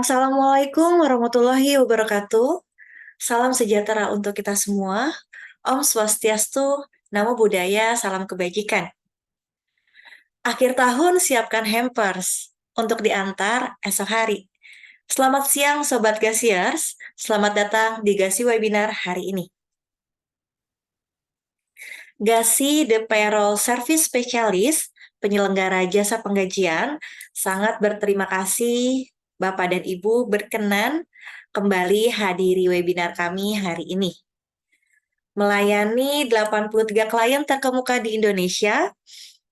Assalamualaikum warahmatullahi wabarakatuh. Salam sejahtera untuk kita semua. Om Swastiastu, Namo Buddhaya, salam kebajikan. Akhir tahun siapkan hampers untuk diantar esok hari. Selamat siang Sobat Gasiers, selamat datang di Gasi Webinar hari ini. Gasi The Payroll Service Specialist, penyelenggara jasa penggajian, sangat berterima kasih Bapak dan Ibu berkenan kembali hadiri webinar kami hari ini. Melayani 83 klien terkemuka di Indonesia,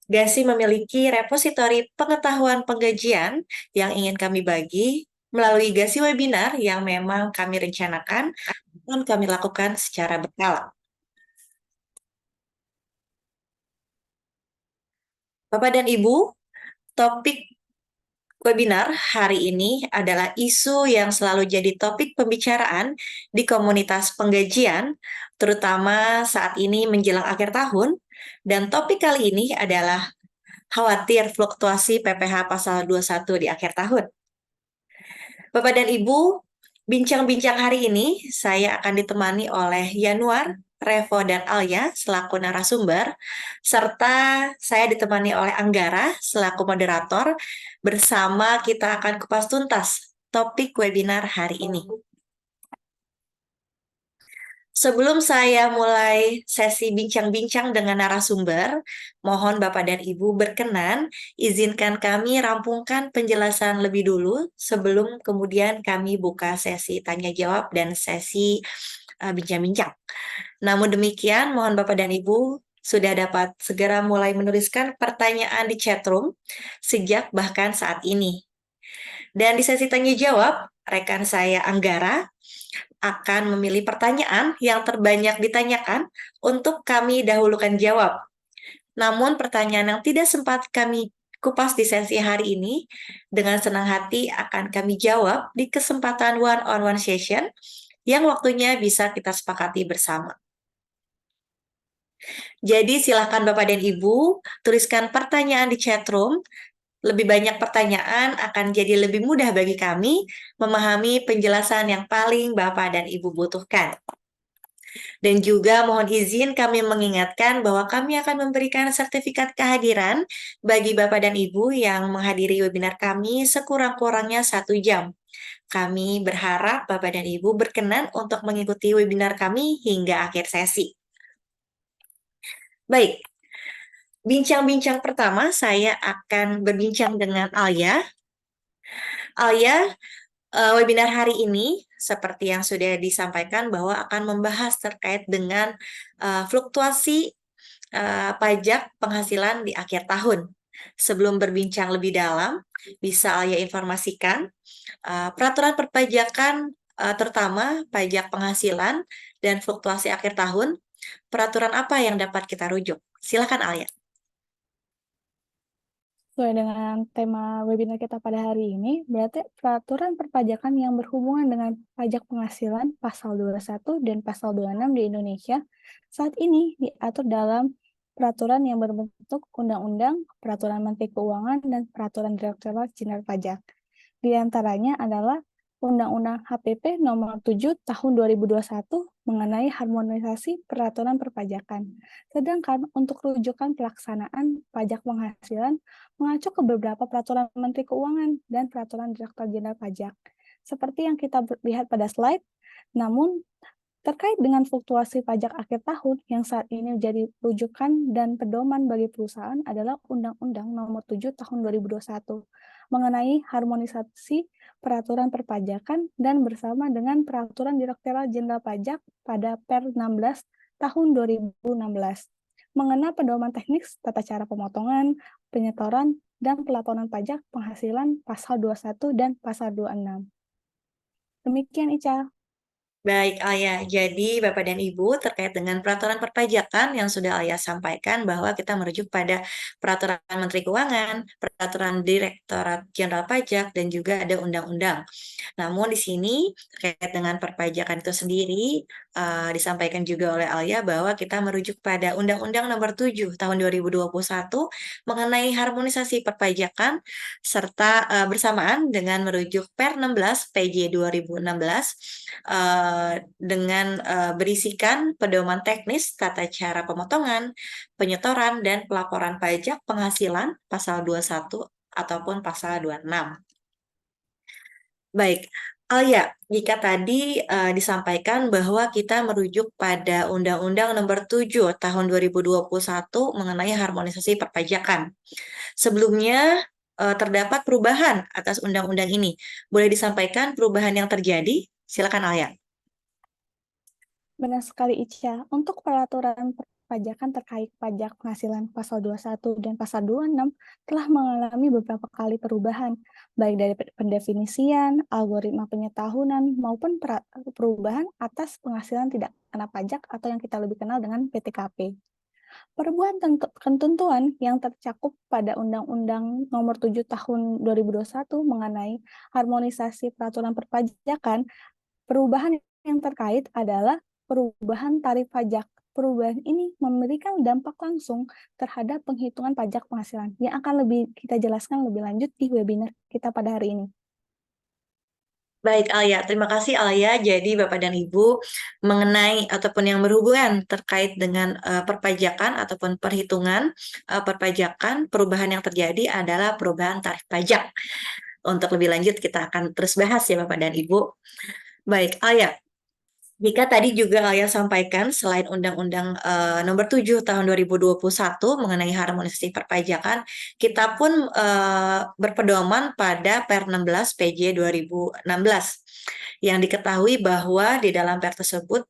Gasi memiliki repositori pengetahuan penggajian yang ingin kami bagi melalui Gasi Webinar yang memang kami rencanakan dan kami lakukan secara berkala. Bapak dan Ibu, topik webinar hari ini adalah isu yang selalu jadi topik pembicaraan di komunitas penggajian, terutama saat ini menjelang akhir tahun, dan topik kali ini adalah khawatir fluktuasi PPh pasal 21 di akhir tahun. Bapak dan Ibu, bincang-bincang hari ini saya akan ditemani oleh Yanuar, Revo, dan Alia selaku narasumber, serta saya ditemani oleh Anggara selaku moderator. Bersama kita akan kupas tuntas topik webinar hari ini. Sebelum saya mulai sesi bincang-bincang dengan narasumber, mohon Bapak dan Ibu berkenan, izinkan kami rampungkan penjelasan lebih dulu sebelum kemudian kami buka sesi tanya jawab dan sesi bincang-bincang. Namun demikian, mohon Bapak dan Ibu sudah dapat segera mulai menuliskan pertanyaan di chatroom sejak bahkan saat ini. Dan di sesi tanya jawab, rekan saya Anggara akan memilih pertanyaan yang terbanyak ditanyakan untuk kami dahulukan jawab. Namun pertanyaan yang tidak sempat kami kupas di sesi hari ini, dengan senang hati akan kami jawab di kesempatan one-on-one session yang waktunya bisa kita sepakati bersama. Jadi silakan Bapak dan Ibu tuliskan pertanyaan di chatroom. Lebih banyak pertanyaan akan jadi lebih mudah bagi kami memahami penjelasan yang paling Bapak dan Ibu butuhkan. Dan juga mohon izin kami mengingatkan bahwa kami akan memberikan sertifikat kehadiran bagi Bapak dan Ibu yang menghadiri webinar kami sekurang-kurangnya 1 jam. Kami berharap Bapak dan Ibu berkenan untuk mengikuti webinar kami hingga akhir sesi. Baik, bincang-bincang pertama saya akan berbincang dengan Alia. Alia, webinar hari ini seperti yang sudah disampaikan bahwa akan membahas terkait dengan fluktuasi pajak penghasilan di akhir tahun. Sebelum berbincang lebih dalam, bisa Alia informasikan peraturan perpajakan terutama pajak penghasilan dan fluktuasi akhir tahun, peraturan apa yang dapat kita rujuk? Silakan Alia. Sesuai dengan tema webinar kita pada hari ini, berarti peraturan perpajakan yang berhubungan dengan pajak penghasilan pasal 21 dan pasal 26 di Indonesia saat ini diatur dalam peraturan yang berbentuk undang-undang, peraturan Menteri Keuangan, dan peraturan Direktorat Jenderal Pajak. Di antaranya adalah Undang-Undang HPP Nomor 7 Tahun 2021 mengenai harmonisasi peraturan perpajakan. Sedangkan untuk rujukan pelaksanaan pajak penghasilan mengacu ke beberapa peraturan Menteri Keuangan dan peraturan Direktur Jenderal Pajak. Seperti yang kita lihat pada slide, namun terkait dengan fluktuasi pajak akhir tahun yang saat ini menjadi rujukan dan pedoman bagi perusahaan adalah Undang-Undang Nomor 7 Tahun 2021 mengenai harmonisasi peraturan perpajakan dan bersama dengan peraturan Direktorat Jenderal Pajak pada Per 16 Tahun 2016 mengenai pedoman teknis tata cara pemotongan, penyetoran, dan pelaporan pajak penghasilan pasal 21 dan pasal 26. Demikian, Ica. Baik, Alia. Jadi, Bapak dan Ibu, terkait dengan peraturan perpajakan yang sudah Alia sampaikan bahwa kita merujuk pada peraturan Menteri Keuangan, peraturan Direktorat Jenderal Pajak, dan juga ada undang-undang. Namun di sini terkait dengan perpajakan itu sendiri disampaikan juga oleh Alia bahwa kita merujuk pada Undang-Undang Nomor 7 Tahun 2021 mengenai harmonisasi perpajakan serta bersamaan dengan merujuk Per 16 PJ 2016 dengan berisikan pedoman teknis tata cara pemotongan, penyetoran dan pelaporan pajak penghasilan pasal 21 ataupun pasal 26. Baik, ya, jika tadi disampaikan bahwa kita merujuk pada Undang-Undang Nomor 7 Tahun 2021 mengenai harmonisasi perpajakan. Sebelumnya terdapat perubahan atas undang-undang ini. Boleh disampaikan perubahan yang terjadi? Silakan, Alia. Benar sekali, Ica. Untuk peraturan perpajakan terkait pajak penghasilan pasal 21 dan pasal 26 telah mengalami beberapa kali perubahan, baik dari pendefinisian, algoritma pengetahuan, maupun perubahan atas penghasilan tidak kena pajak atau yang kita lebih kenal dengan PTKP. Perubahan ketentuan yang tercakup pada Undang-Undang Nomor 7 Tahun 2021 mengenai harmonisasi peraturan perpajakan. Perubahan yang terkait adalah perubahan tarif pajak. Perubahan ini memberikan dampak langsung terhadap penghitungan pajak penghasilan yang akan lebih kita jelaskan lebih lanjut di webinar kita pada hari ini. Baik, Alia. Terima kasih, Alia. Jadi, Bapak dan Ibu, mengenai ataupun yang berhubungan terkait dengan perpajakan ataupun perhitungan perpajakan, perubahan yang terjadi adalah perubahan tarif pajak. Untuk lebih lanjut, kita akan terus bahas ya, Bapak dan Ibu. Baik, Alia. Jika tadi juga Alia sampaikan, selain Undang-Undang Nomor 7 Tahun 2021 mengenai harmonisasi perpajakan, kita pun berpedoman pada Per 16 PJ 2016. Yang diketahui bahwa di dalam Per tersebut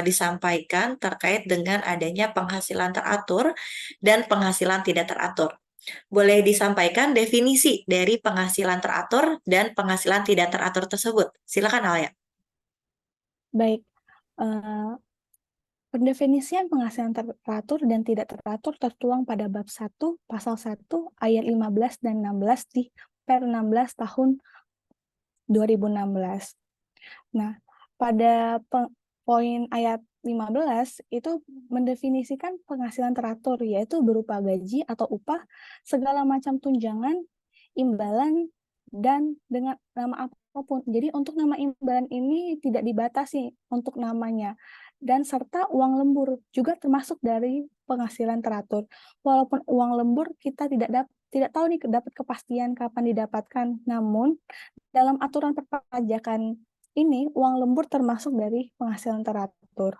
disampaikan terkait dengan adanya penghasilan teratur dan penghasilan tidak teratur. Boleh disampaikan definisi dari penghasilan teratur dan penghasilan tidak teratur tersebut. Silakan, Alia. Baik, pendefinisian penghasilan teratur dan tidak teratur tertuang pada bab 1, pasal 1, ayat 15 dan 16 di Per 16 tahun 2016. Nah, pada poin ayat 15 itu mendefinisikan penghasilan teratur, yaitu berupa gaji atau upah, segala macam tunjangan, imbalan, dan dengan nama apapun. Jadi untuk nama imbalan ini tidak dibatasi untuk namanya. Dan serta uang lembur juga termasuk dari penghasilan teratur. Walaupun uang lembur kita tidak tahu nih dapat kepastian kapan didapatkan. Namun dalam aturan perpajakan ini uang lembur termasuk dari penghasilan teratur.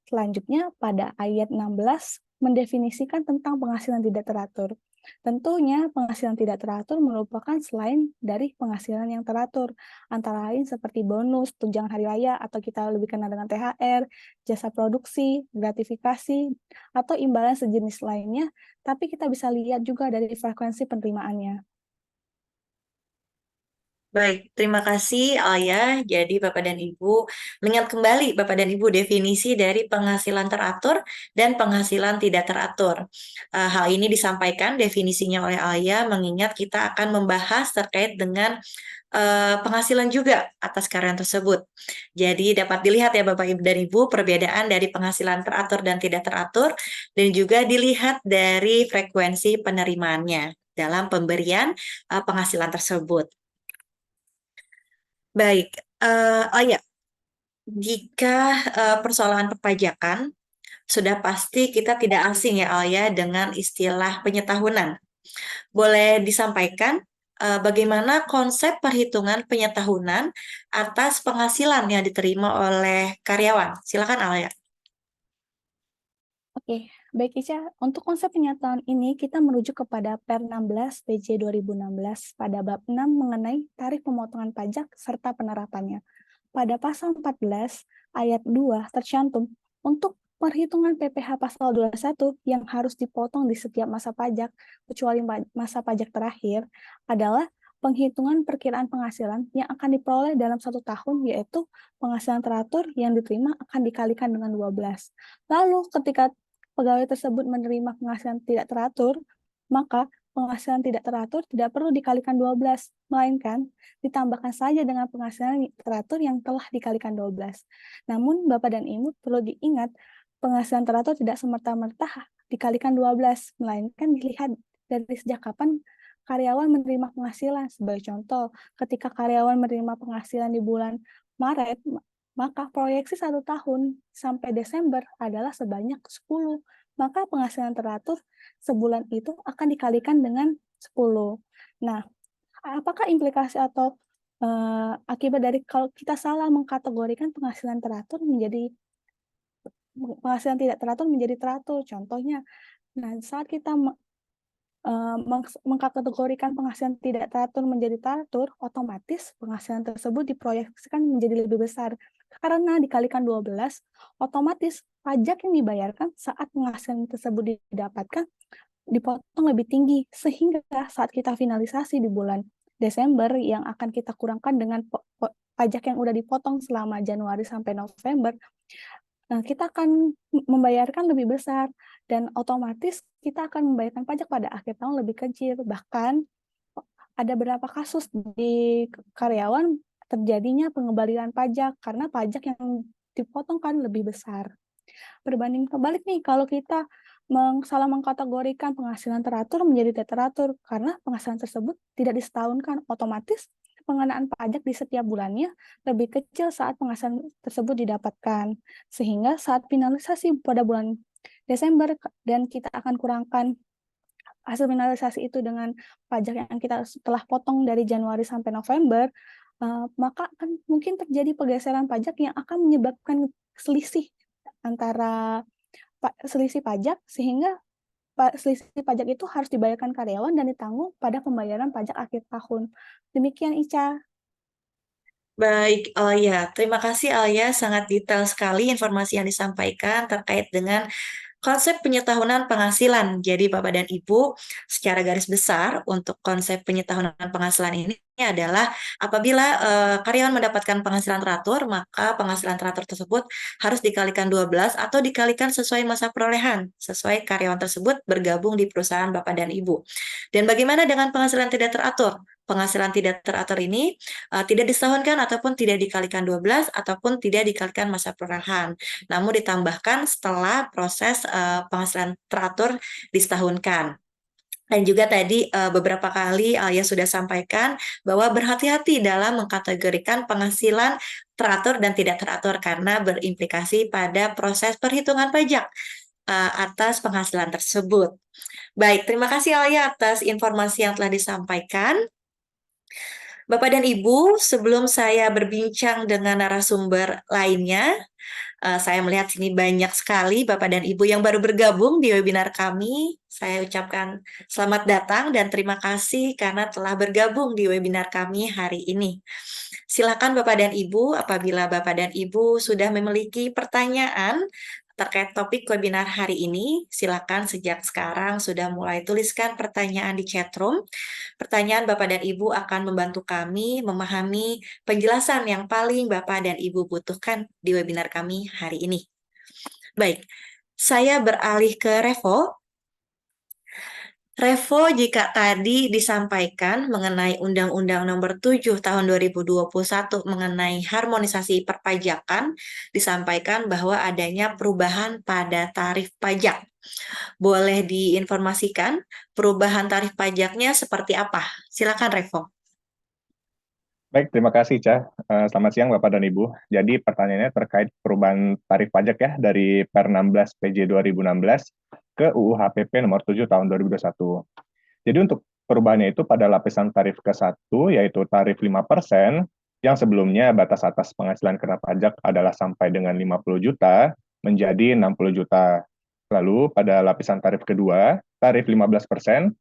Selanjutnya pada ayat 16 mendefinisikan tentang penghasilan tidak teratur. Tentunya penghasilan tidak teratur merupakan selain dari penghasilan yang teratur, antara lain seperti bonus, tunjangan hari raya, atau kita lebih kenal dengan THR, jasa produksi, gratifikasi, atau imbalan sejenis lainnya, tapi kita bisa lihat juga dari frekuensi penerimaannya. Baik, terima kasih Alia. Jadi Bapak dan Ibu, mengingat kembali Bapak dan Ibu definisi dari penghasilan teratur dan penghasilan tidak teratur. Hal ini disampaikan definisinya oleh Alia mengingat kita akan membahas terkait dengan penghasilan juga atas karyawan tersebut. Jadi dapat dilihat ya Bapak Ibu dan Ibu perbedaan dari penghasilan teratur dan tidak teratur dan juga dilihat dari frekuensi penerimaannya dalam pemberian penghasilan tersebut. Baik, oh ya, jika persoalan perpajakan, sudah pasti kita tidak asing ya Alia dengan istilah penyetahunan. Boleh disampaikan bagaimana konsep perhitungan penyetahunan atas penghasilan yang diterima oleh karyawan? Silakan Alia. Oke, baik Ica. Untuk konsep penyataan ini, kita merujuk kepada Per 16 PJ 2016 pada bab 6 mengenai tarif pemotongan pajak serta penerapannya. Pada pasal 14 ayat 2 tercantum, untuk perhitungan PPh pasal 21 yang harus dipotong di setiap masa pajak, kecuali masa pajak terakhir, adalah penghitungan perkiraan penghasilan yang akan diperoleh dalam 1 tahun, yaitu penghasilan teratur yang diterima akan dikalikan dengan 12. Lalu ketika pegawai tersebut menerima penghasilan tidak teratur, maka penghasilan tidak teratur tidak perlu dikalikan 12, melainkan ditambahkan saja dengan penghasilan teratur yang telah dikalikan 12. Namun, Bapak dan Ibu perlu diingat, penghasilan teratur tidak semerta-merta dikalikan 12, melainkan dilihat dari sejak kapan karyawan menerima penghasilan. Sebagai contoh, ketika karyawan menerima penghasilan di bulan Maret, maka proyeksi 1 tahun sampai Desember adalah sebanyak 10. Maka penghasilan teratur sebulan itu akan dikalikan dengan 10. Nah, apakah implikasi atau akibat dari kalau kita salah mengkategorikan penghasilan teratur menjadi penghasilan tidak teratur menjadi teratur? Contohnya, nah saat kita mengkategorikan penghasilan tidak teratur menjadi teratur, otomatis penghasilan tersebut diproyeksikan menjadi lebih besar. Karena dikalikan 12, otomatis pajak yang dibayarkan saat penghasilan tersebut didapatkan dipotong lebih tinggi, sehingga saat kita finalisasi di bulan Desember yang akan kita kurangkan dengan pajak yang udah dipotong selama Januari sampai November, kita akan membayarkan lebih besar dan otomatis kita akan membayarkan pajak pada akhir tahun lebih kecil. Bahkan ada beberapa kasus di karyawan terjadinya pengembalian pajak karena pajak yang dipotong kan lebih besar. Berbanding terbalik nih, kalau kita salah mengkategorikan penghasilan teratur menjadi tidak teratur karena penghasilan tersebut tidak disetahunkan, otomatis pengenaan pajak di setiap bulannya lebih kecil saat penghasilan tersebut didapatkan. Sehingga saat finalisasi pada bulan Desember dan kita akan kurangkan hasil finalisasi itu dengan pajak yang kita telah potong dari Januari sampai November, maka akan mungkin terjadi pergeseran pajak yang akan menyebabkan selisih antara selisih pajak, sehingga selisih pajak itu harus dibayarkan karyawan dan ditanggung pada pembayaran pajak akhir tahun. Demikian, Ica. Baik, Alia. Terima kasih, Alia. Sangat detail sekali informasi yang disampaikan terkait dengan konsep penyetahunan penghasilan. Jadi Bapak dan Ibu, secara garis besar untuk konsep penyetahunan penghasilan ini adalah apabila karyawan mendapatkan penghasilan teratur, maka penghasilan teratur tersebut harus dikalikan 12 atau dikalikan sesuai masa perolehan, sesuai karyawan tersebut bergabung di perusahaan Bapak dan Ibu. Dan bagaimana dengan penghasilan tidak teratur? Penghasilan tidak teratur ini tidak disetahunkan ataupun tidak dikalikan 12 ataupun tidak dikalikan masa perolehan, namun ditambahkan setelah proses penghasilan teratur disetahunkan. Dan juga tadi beberapa kali Alia sudah sampaikan bahwa berhati-hati dalam mengkategorikan penghasilan teratur dan tidak teratur karena berimplikasi pada proses perhitungan pajak atas penghasilan tersebut. Baik, terima kasih Alia atas informasi yang telah disampaikan. Bapak dan Ibu, sebelum saya berbincang dengan narasumber lainnya, saya melihat sini banyak sekali Bapak dan Ibu yang baru bergabung di webinar kami. Saya ucapkan selamat datang dan terima kasih karena telah bergabung di webinar kami hari ini. Silakan Bapak dan Ibu, apabila Bapak dan Ibu sudah memiliki pertanyaan terkait topik webinar hari ini, silakan sejak sekarang sudah mulai tuliskan pertanyaan di chat room. Pertanyaan Bapak dan Ibu akan membantu kami memahami penjelasan yang paling Bapak dan Ibu butuhkan di webinar kami hari ini. Baik, saya beralih ke Revo. Revo, jika tadi disampaikan mengenai Undang-Undang Nomor 7 Tahun 2021 mengenai harmonisasi perpajakan, disampaikan bahwa adanya perubahan pada tarif pajak. Boleh diinformasikan perubahan tarif pajaknya seperti apa? Silakan Revo. Baik, terima kasih, Ca. Selamat siang, Bapak dan Ibu. Jadi pertanyaannya terkait perubahan tarif pajak ya dari Per 16 PJ 2016 ke UU HPP nomor 7 tahun 2021. Jadi untuk perubahannya itu pada lapisan tarif ke-1, yaitu tarif 5%, yang sebelumnya batas atas penghasilan kena pajak adalah sampai dengan 50 juta, menjadi 60 juta. Lalu pada lapisan tarif kedua, tarif 15%,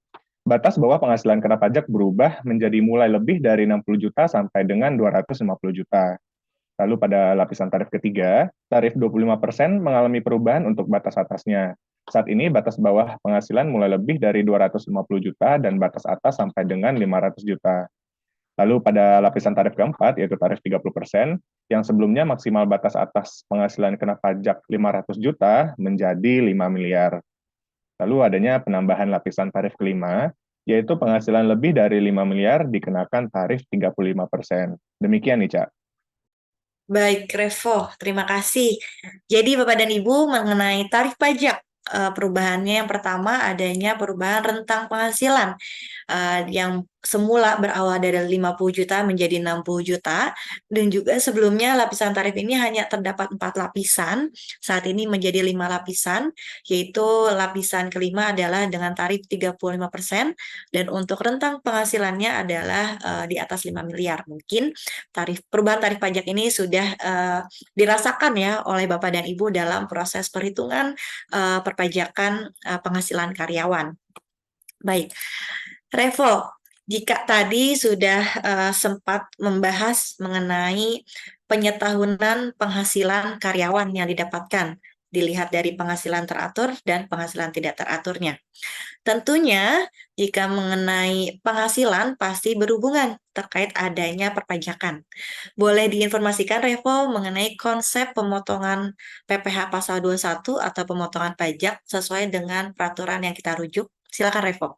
batas bawah penghasilan kena pajak berubah menjadi mulai lebih dari 60 juta sampai dengan 250 juta. Lalu pada lapisan tarif ketiga, tarif 25% mengalami perubahan untuk batas atasnya. Saat ini batas bawah penghasilan mulai lebih dari 250 juta dan batas atas sampai dengan 500 juta. Lalu pada lapisan tarif keempat, yaitu tarif 30%, yang sebelumnya maksimal batas atas penghasilan kena pajak 500 juta menjadi 5 miliar. Lalu adanya penambahan lapisan tarif kelima, yaitu penghasilan lebih dari 5 miliar dikenakan tarif 35%. Demikian nih, Cak. Baik, Revo, terima kasih. Jadi, Bapak dan Ibu, mengenai tarif pajak, perubahannya yang pertama adanya perubahan rentang penghasilan yang semula berawal dari 50 juta menjadi 60 juta, dan juga sebelumnya lapisan tarif ini hanya terdapat 4 lapisan, saat ini menjadi 5 lapisan, yaitu lapisan kelima adalah dengan tarif 35%, dan untuk rentang penghasilannya adalah di atas 5 miliar. Mungkin perubahan tarif pajak ini sudah dirasakan ya oleh Bapak dan Ibu dalam proses perhitungan perpajakan penghasilan karyawan. Baik, Revo, jika tadi sudah sempat membahas mengenai penyetahunan penghasilan karyawan yang didapatkan, dilihat dari penghasilan teratur dan penghasilan tidak teraturnya. Tentunya, jika mengenai penghasilan pasti berhubungan terkait adanya perpajakan. Boleh diinformasikan, Revo, mengenai konsep pemotongan PPh pasal 21 atau pemotongan pajak sesuai dengan peraturan yang kita rujuk? Silakan, Revo.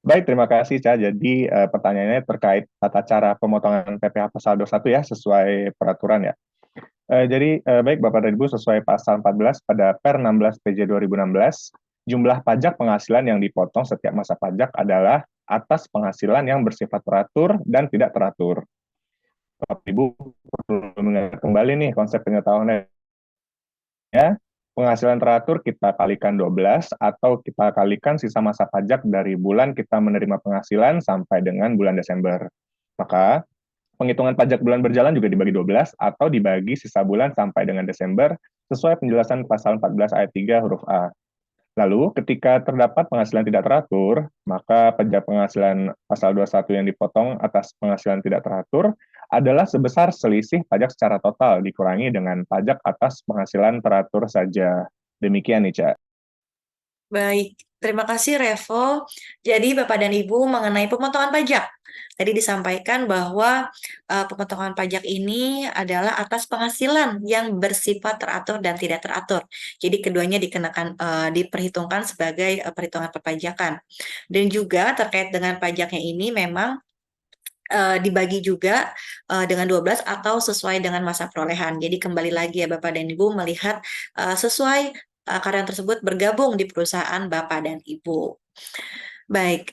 Baik, terima kasih, Ca. Jadi pertanyaannya terkait tata cara pemotongan PPh pasal 21 ya, sesuai peraturan ya. Jadi, baik Bapak dan Ibu, sesuai pasal 14 pada Per 16 PJ 2016, jumlah pajak penghasilan yang dipotong setiap masa pajak adalah atas penghasilan yang bersifat teratur dan tidak teratur. Bapak Ibu perlu mengingat kembali nih konsep pengetahuannya. Penghasilan teratur kita kalikan 12 atau kita kalikan sisa masa pajak dari bulan kita menerima penghasilan sampai dengan bulan Desember. Maka penghitungan pajak bulan berjalan juga dibagi 12 atau dibagi sisa bulan sampai dengan Desember sesuai penjelasan pasal 14 ayat 3 huruf A. Lalu ketika terdapat penghasilan tidak teratur, maka pajak penghasilan pasal 21 yang dipotong atas penghasilan tidak teratur adalah sebesar selisih pajak secara total dikurangi dengan pajak atas penghasilan teratur saja. Demikian nih, Cak. Baik, terima kasih Revo. Jadi Bapak dan Ibu mengenai pemotongan pajak. Tadi disampaikan bahwa pemotongan pajak ini adalah atas penghasilan yang bersifat teratur dan tidak teratur. Jadi keduanya diperhitungkan sebagai perhitungan perpajakan. Dan juga terkait dengan pajaknya ini memang dibagi juga dengan 12 atau sesuai dengan masa perolehan. Jadi kembali lagi ya Bapak dan Ibu melihat sesuai karyawan tersebut bergabung di perusahaan Bapak dan Ibu. Baik,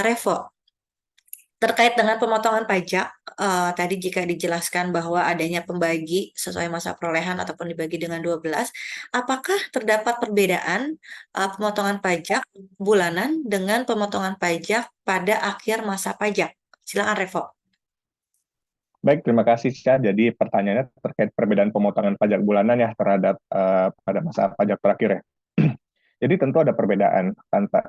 Revo, terkait dengan pemotongan pajak, tadi jika dijelaskan bahwa adanya pembagi sesuai masa perolehan ataupun dibagi dengan 12, apakah terdapat perbedaan pemotongan pajak bulanan dengan pemotongan pajak pada akhir masa pajak? Silakan, Revo. Baik, terima kasih, Cak. Jadi pertanyaannya terkait perbedaan pemotongan pajak bulanan ya terhadap pada masa pajak terakhir ya. Jadi tentu ada perbedaan.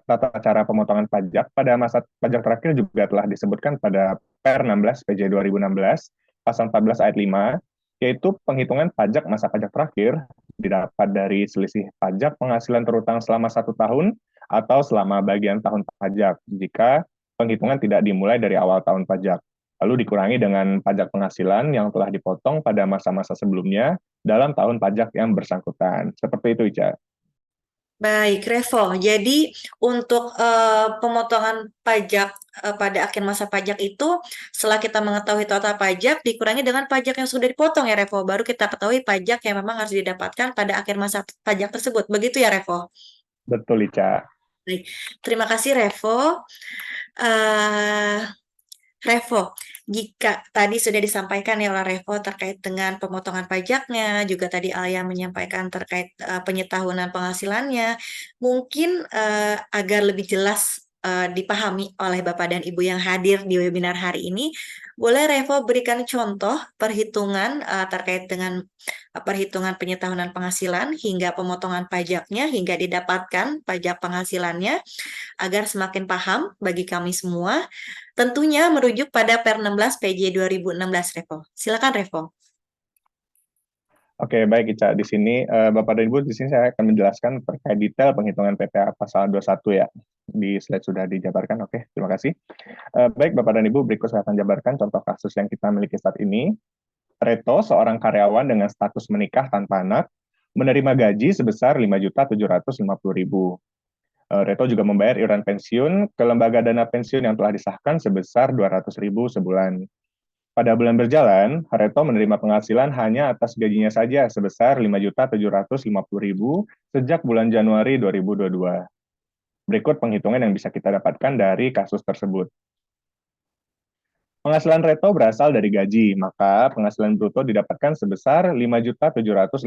Tata cara pemotongan pajak pada masa pajak terakhir juga telah disebutkan pada Per 16 PJ 2016 pasal 14 ayat 5, yaitu penghitungan pajak masa pajak terakhir didapat dari selisih pajak penghasilan terutang selama 1 tahun atau selama bagian tahun pajak jika penghitungan tidak dimulai dari awal tahun pajak. Lalu dikurangi dengan pajak penghasilan yang telah dipotong pada masa-masa sebelumnya dalam tahun pajak yang bersangkutan. Seperti itu, Ica. Baik, Revo. Jadi untuk pemotongan pajak pada akhir masa pajak itu, setelah kita mengetahui total pajak, dikurangi dengan pajak yang sudah dipotong ya, Revo. Baru kita ketahui pajak yang memang harus didapatkan pada akhir masa pajak tersebut. Begitu ya, Revo? Betul, Ica. Baik. Terima kasih, Revo. Eh, Revo, jika tadi sudah disampaikan ya oleh Revo terkait dengan pemotongan pajaknya, juga tadi Alia menyampaikan terkait penyetahunan penghasilannya, mungkin agar lebih jelas dipahami oleh Bapak dan Ibu yang hadir di webinar hari ini, boleh Revo berikan contoh perhitungan terkait dengan perhitungan penyetahunan penghasilan hingga pemotongan pajaknya hingga didapatkan pajak penghasilannya agar semakin paham bagi kami semua. Tentunya merujuk pada Per 16 PJ 2016, Revo. Silakan, Revo. Oke, baik Ica. Di sini Bapak dan Ibu, di sini saya akan menjelaskan terkait detail penghitungan PPh pasal 21 ya. Di slide sudah dijabarkan. Oke, terima kasih. Baik Bapak dan Ibu, berikut saya akan jabarkan contoh kasus yang kita miliki saat ini. Reto, seorang karyawan dengan status menikah tanpa anak, menerima gaji sebesar 5.750.000. Reto juga membayar iuran pensiun ke lembaga dana pensiun yang telah disahkan sebesar 200.000 sebulan. Pada bulan berjalan, Reto menerima penghasilan hanya atas gajinya saja sebesar 5.750.000 sejak bulan Januari 2022. Berikut penghitungan yang bisa kita dapatkan dari kasus tersebut. Penghasilan Reto berasal dari gaji, maka penghasilan bruto didapatkan sebesar 5.750.000.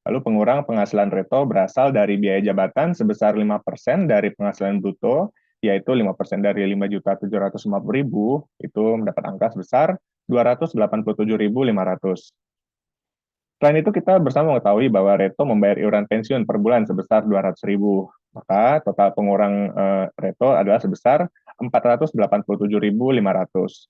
Lalu pengurang penghasilan Reto berasal dari biaya jabatan sebesar 5% dari penghasilan bruto, yaitu 5% dari 5.750.000, itu mendapat angka sebesar 287.500. Selain itu, kita bersama mengetahui bahwa Reto membayar iuran pensiun per bulan sebesar 200.000. Maka total pengurang Reto adalah sebesar 487.500.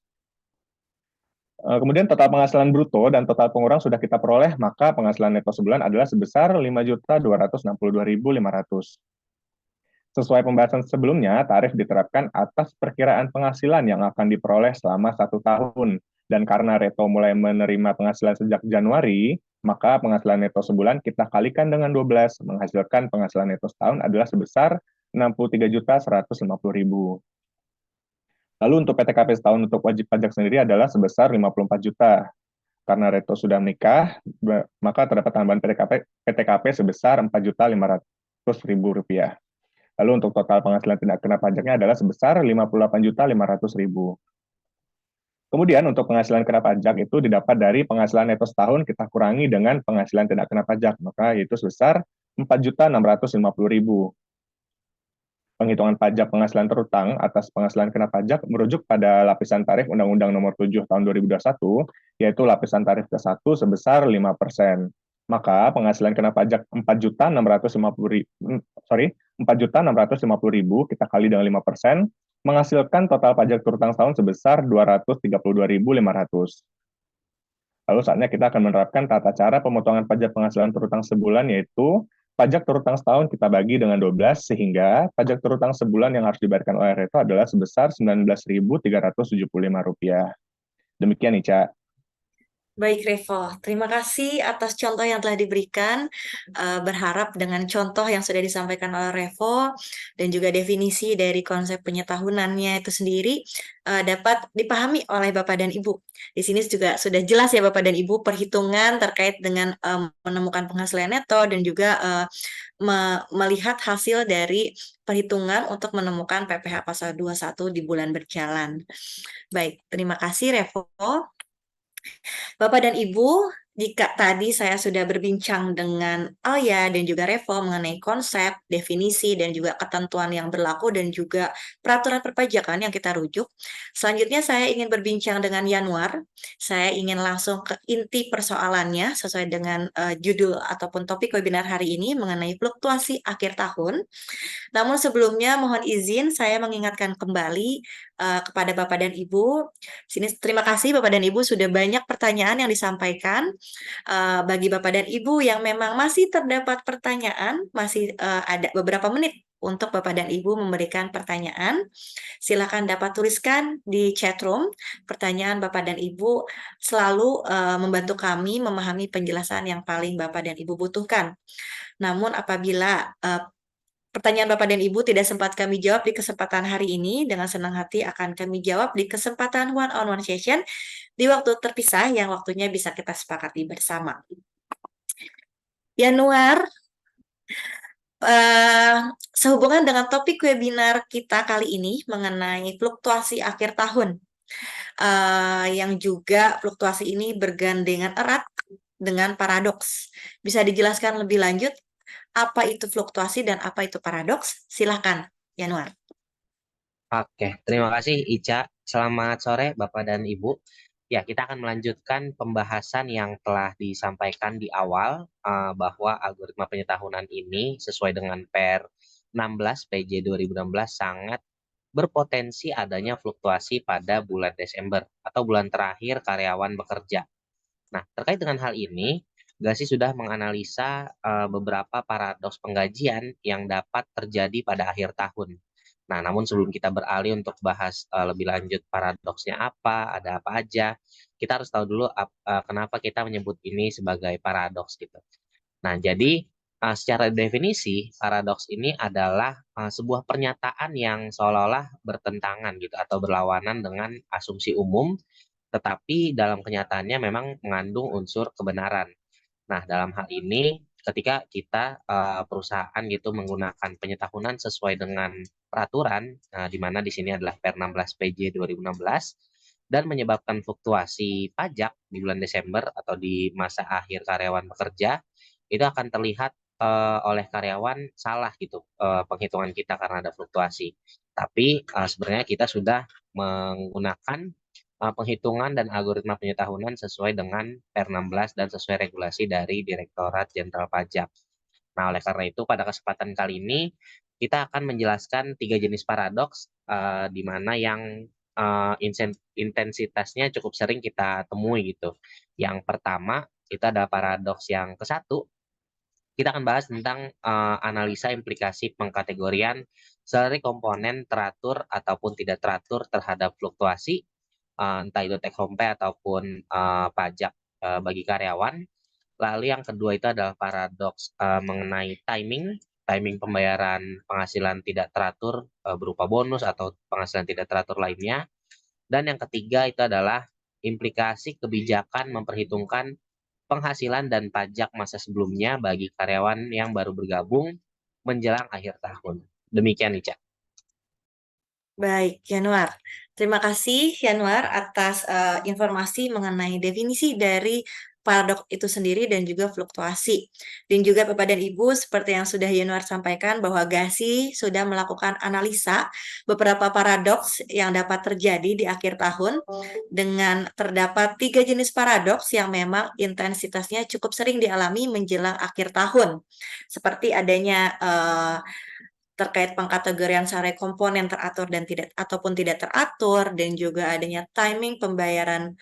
Kemudian total penghasilan bruto dan total pengurang sudah kita peroleh, maka penghasilan neto sebulan adalah sebesar 5.262.500. Sesuai pembahasan sebelumnya, tarif diterapkan atas perkiraan penghasilan yang akan diperoleh selama 1 tahun. Dan karena Reto mulai menerima penghasilan sejak Januari, maka penghasilan neto sebulan kita kalikan dengan 12, menghasilkan penghasilan neto setahun adalah sebesar 63.150.000. Lalu untuk PTKP setahun untuk wajib pajak sendiri adalah sebesar 54 juta. Karena Reto sudah menikah, maka terdapat tambahan PTKP sebesar 4.500.000 rupiah. Lalu untuk total penghasilan tidak kena pajaknya adalah sebesar 58.500.000. Kemudian untuk penghasilan kena pajak itu didapat dari penghasilan neto setahun kita kurangi dengan penghasilan tidak kena pajak, maka yaitu sebesar 4.650.000. Penghitungan pajak penghasilan terutang atas penghasilan kena pajak merujuk pada lapisan tarif Undang-Undang Nomor 7 Tahun 2021, yaitu lapisan tarif ke-1 sebesar 5%. Maka penghasilan kena pajak 4.650.000 kita kali dengan 5%, menghasilkan total pajak terutang setahun sebesar 232.500. Lalu saatnya kita akan menerapkan tata cara pemotongan pajak penghasilan terutang sebulan, yaitu pajak terutang setahun kita bagi dengan 12, sehingga pajak terutang sebulan yang harus dibayarkan oleh Reto adalah sebesar Rp19.375. Demikian, Ica. Baik, Revo. Terima kasih atas contoh yang telah diberikan. Berharap dengan contoh yang sudah disampaikan oleh Revo dan juga definisi dari konsep penyetahunannya itu sendiri dapat dipahami oleh Bapak dan Ibu. Di sini juga sudah jelas ya Bapak dan Ibu perhitungan terkait dengan menemukan penghasilan neto dan juga melihat hasil dari perhitungan untuk menemukan PPh pasal 21 di bulan berjalan. Baik, terima kasih Revo. Bapak dan Ibu, jika tadi saya sudah berbincang dengan Alia dan juga Revo mengenai konsep, definisi, dan juga ketentuan yang berlaku dan juga peraturan perpajakan yang kita rujuk, selanjutnya saya ingin berbincang dengan Yanuar. Saya ingin langsung ke inti persoalannya sesuai dengan judul ataupun topik webinar hari ini mengenai fluktuasi akhir tahun. Namun sebelumnya mohon izin saya mengingatkan kembali kepada Bapak dan Ibu. Sini terima kasih Bapak dan Ibu sudah banyak pertanyaan yang disampaikan. Bagi Bapak dan Ibu yang memang masih terdapat pertanyaan, masih ada beberapa menit untuk Bapak dan Ibu memberikan pertanyaan. Silakan dapat tuliskan di chat room. Pertanyaan Bapak dan Ibu selalu membantu kami memahami penjelasan yang paling Bapak dan Ibu butuhkan. Namun apabila pertanyaan Bapak dan Ibu tidak sempat kami jawab di kesempatan hari ini, dengan senang hati akan kami jawab di kesempatan one-on-one session di waktu terpisah yang waktunya bisa kita sepakati bersama. Yanuar, sehubungan dengan topik webinar kita kali ini mengenai fluktuasi akhir tahun, yang juga fluktuasi ini bergandengan erat dengan paradoks. Bisa dijelaskan lebih lanjut apa itu fluktuasi dan apa itu paradoks? Silakan, Yanuar. Oke, terima kasih Ica. Selamat sore Bapak dan Ibu. Ya, kita akan melanjutkan pembahasan yang telah disampaikan di awal bahwa algoritma penyetahunan ini sesuai dengan Per 16 PJ 2016 sangat berpotensi adanya fluktuasi pada bulan Desember atau bulan terakhir karyawan bekerja. Nah, terkait dengan hal ini, GASI sudah menganalisa beberapa paradoks penggajian yang dapat terjadi pada akhir tahun. Nah, namun sebelum kita beralih untuk bahas lebih lanjut paradoksnya apa, ada apa aja, kita harus tahu dulu kenapa kita menyebut ini sebagai paradoks gitu. Nah, jadi secara definisi paradoks ini adalah sebuah pernyataan yang seolah-olah bertentangan gitu atau berlawanan dengan asumsi umum, tetapi dalam kenyataannya memang mengandung unsur kebenaran. Nah, dalam hal ini ketika kita perusahaan gitu menggunakan penyetahunan sesuai dengan peraturan, di mana di sini adalah Per 16 PJ 2016 dan menyebabkan fluktuasi pajak di bulan Desember atau di masa akhir karyawan bekerja, itu akan terlihat oleh karyawan salah gitu penghitungan kita karena ada fluktuasi. Tapi sebenarnya kita sudah menggunakan penghitungan dan algoritma penyetahunan sesuai dengan Per 16 dan sesuai regulasi dari Direktorat Jenderal Pajak. Nah, oleh karena itu pada kesempatan kali ini kita akan menjelaskan 3 jenis paradoks di mana yang intensitasnya cukup sering kita temui gitu. Yang pertama itu ada paradoks yang ke-1. Kita akan bahas tentang analisa implikasi pengkategorian salary komponen teratur ataupun tidak teratur terhadap fluktuasi, entah itu take home pay ataupun pajak bagi karyawan. Lalu yang kedua itu adalah paradoks mengenai timing pembayaran penghasilan tidak teratur berupa bonus atau penghasilan tidak teratur lainnya. Dan yang ketiga itu adalah implikasi kebijakan memperhitungkan penghasilan dan pajak masa sebelumnya bagi karyawan yang baru bergabung menjelang akhir tahun. Demikian nih, Cak. Baik, Yanuar. Terima kasih, Yanuar, atas informasi mengenai definisi dari paradoks itu sendiri dan juga fluktuasi. Dan juga Bapak dan Ibu, seperti yang sudah Yanuar sampaikan, bahwa GASI sudah melakukan analisa beberapa paradoks yang dapat terjadi di akhir tahun dengan terdapat 3 jenis paradoks yang memang intensitasnya cukup sering dialami menjelang akhir tahun. Seperti adanya terkait pengkategorian salary komponen teratur dan tidak ataupun tidak teratur, dan juga adanya timing pembayaran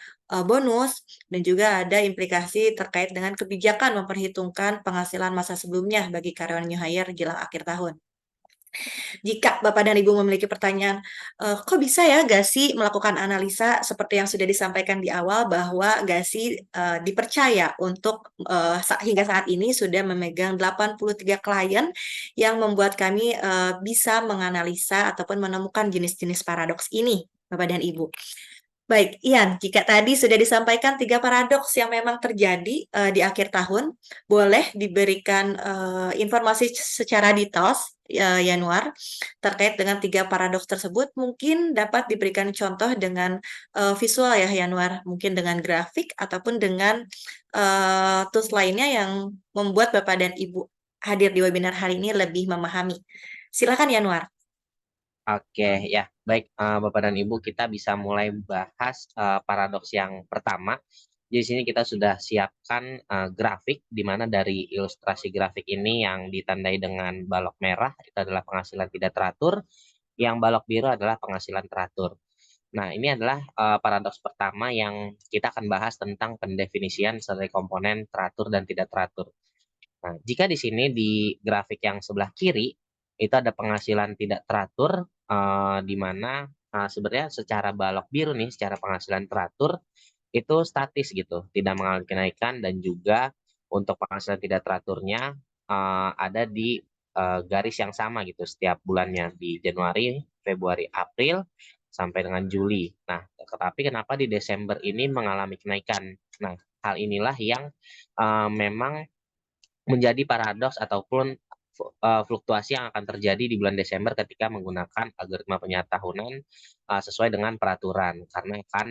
bonus, dan juga ada implikasi terkait dengan kebijakan memperhitungkan penghasilan masa sebelumnya bagi karyawan new hire jelang akhir tahun. Jika Bapak dan Ibu memiliki pertanyaan, kok bisa ya GASI melakukan analisa seperti yang sudah disampaikan di awal bahwa GASI dipercaya untuk hingga saat ini sudah memegang 83 klien yang membuat kami bisa menganalisa ataupun menemukan jenis-jenis paradoks ini, Bapak dan Ibu. Baik, Ian, jika tadi sudah disampaikan 3 paradoks yang memang terjadi di akhir tahun, boleh diberikan informasi secara detail, Yanuar, terkait dengan 3 paradoks tersebut. Mungkin dapat diberikan contoh dengan visual ya, Yanuar, mungkin dengan grafik ataupun dengan tools lainnya yang membuat Bapak dan Ibu hadir di webinar hari ini lebih memahami. Silakan, Yanuar. Oke, ya. Baik, Bapak dan Ibu, kita bisa mulai bahas paradoks yang pertama. Di sini kita sudah siapkan grafik, di mana dari ilustrasi grafik ini yang ditandai dengan balok merah, itu adalah penghasilan tidak teratur, yang balok biru adalah penghasilan teratur. Nah, ini adalah paradoks pertama yang kita akan bahas tentang pendefinisian salary komponen teratur dan tidak teratur. Nah, jika di sini di grafik yang sebelah kiri itu ada penghasilan tidak teratur, di mana sebenarnya secara balok biru nih, secara penghasilan teratur itu statis gitu, tidak mengalami kenaikan, dan juga untuk penghasilan tidak teraturnya ada di garis yang sama gitu setiap bulannya di Januari, Februari, April sampai dengan Juli. Nah, tetapi kenapa di Desember ini mengalami kenaikan? Nah, hal inilah yang memang menjadi paradoks ataupun fluktuasi yang akan terjadi di bulan Desember ketika menggunakan algoritma penyetahunan sesuai dengan peraturan, karena akan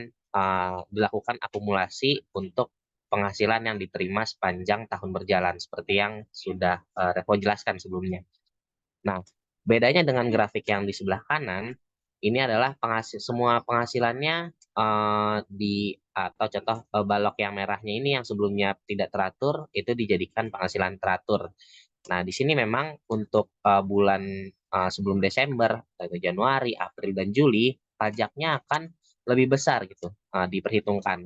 dilakukan akumulasi untuk penghasilan yang diterima sepanjang tahun berjalan seperti yang sudah Revo jelaskan sebelumnya. Nah, bedanya dengan grafik yang di sebelah kanan, ini adalah semua penghasilannya di atau contoh balok yang merahnya ini yang sebelumnya tidak teratur itu dijadikan penghasilan teratur. Nah, di sini memang untuk bulan sebelum Desember, yaitu Januari, April, dan Juli, pajaknya akan lebih besar gitu diperhitungkan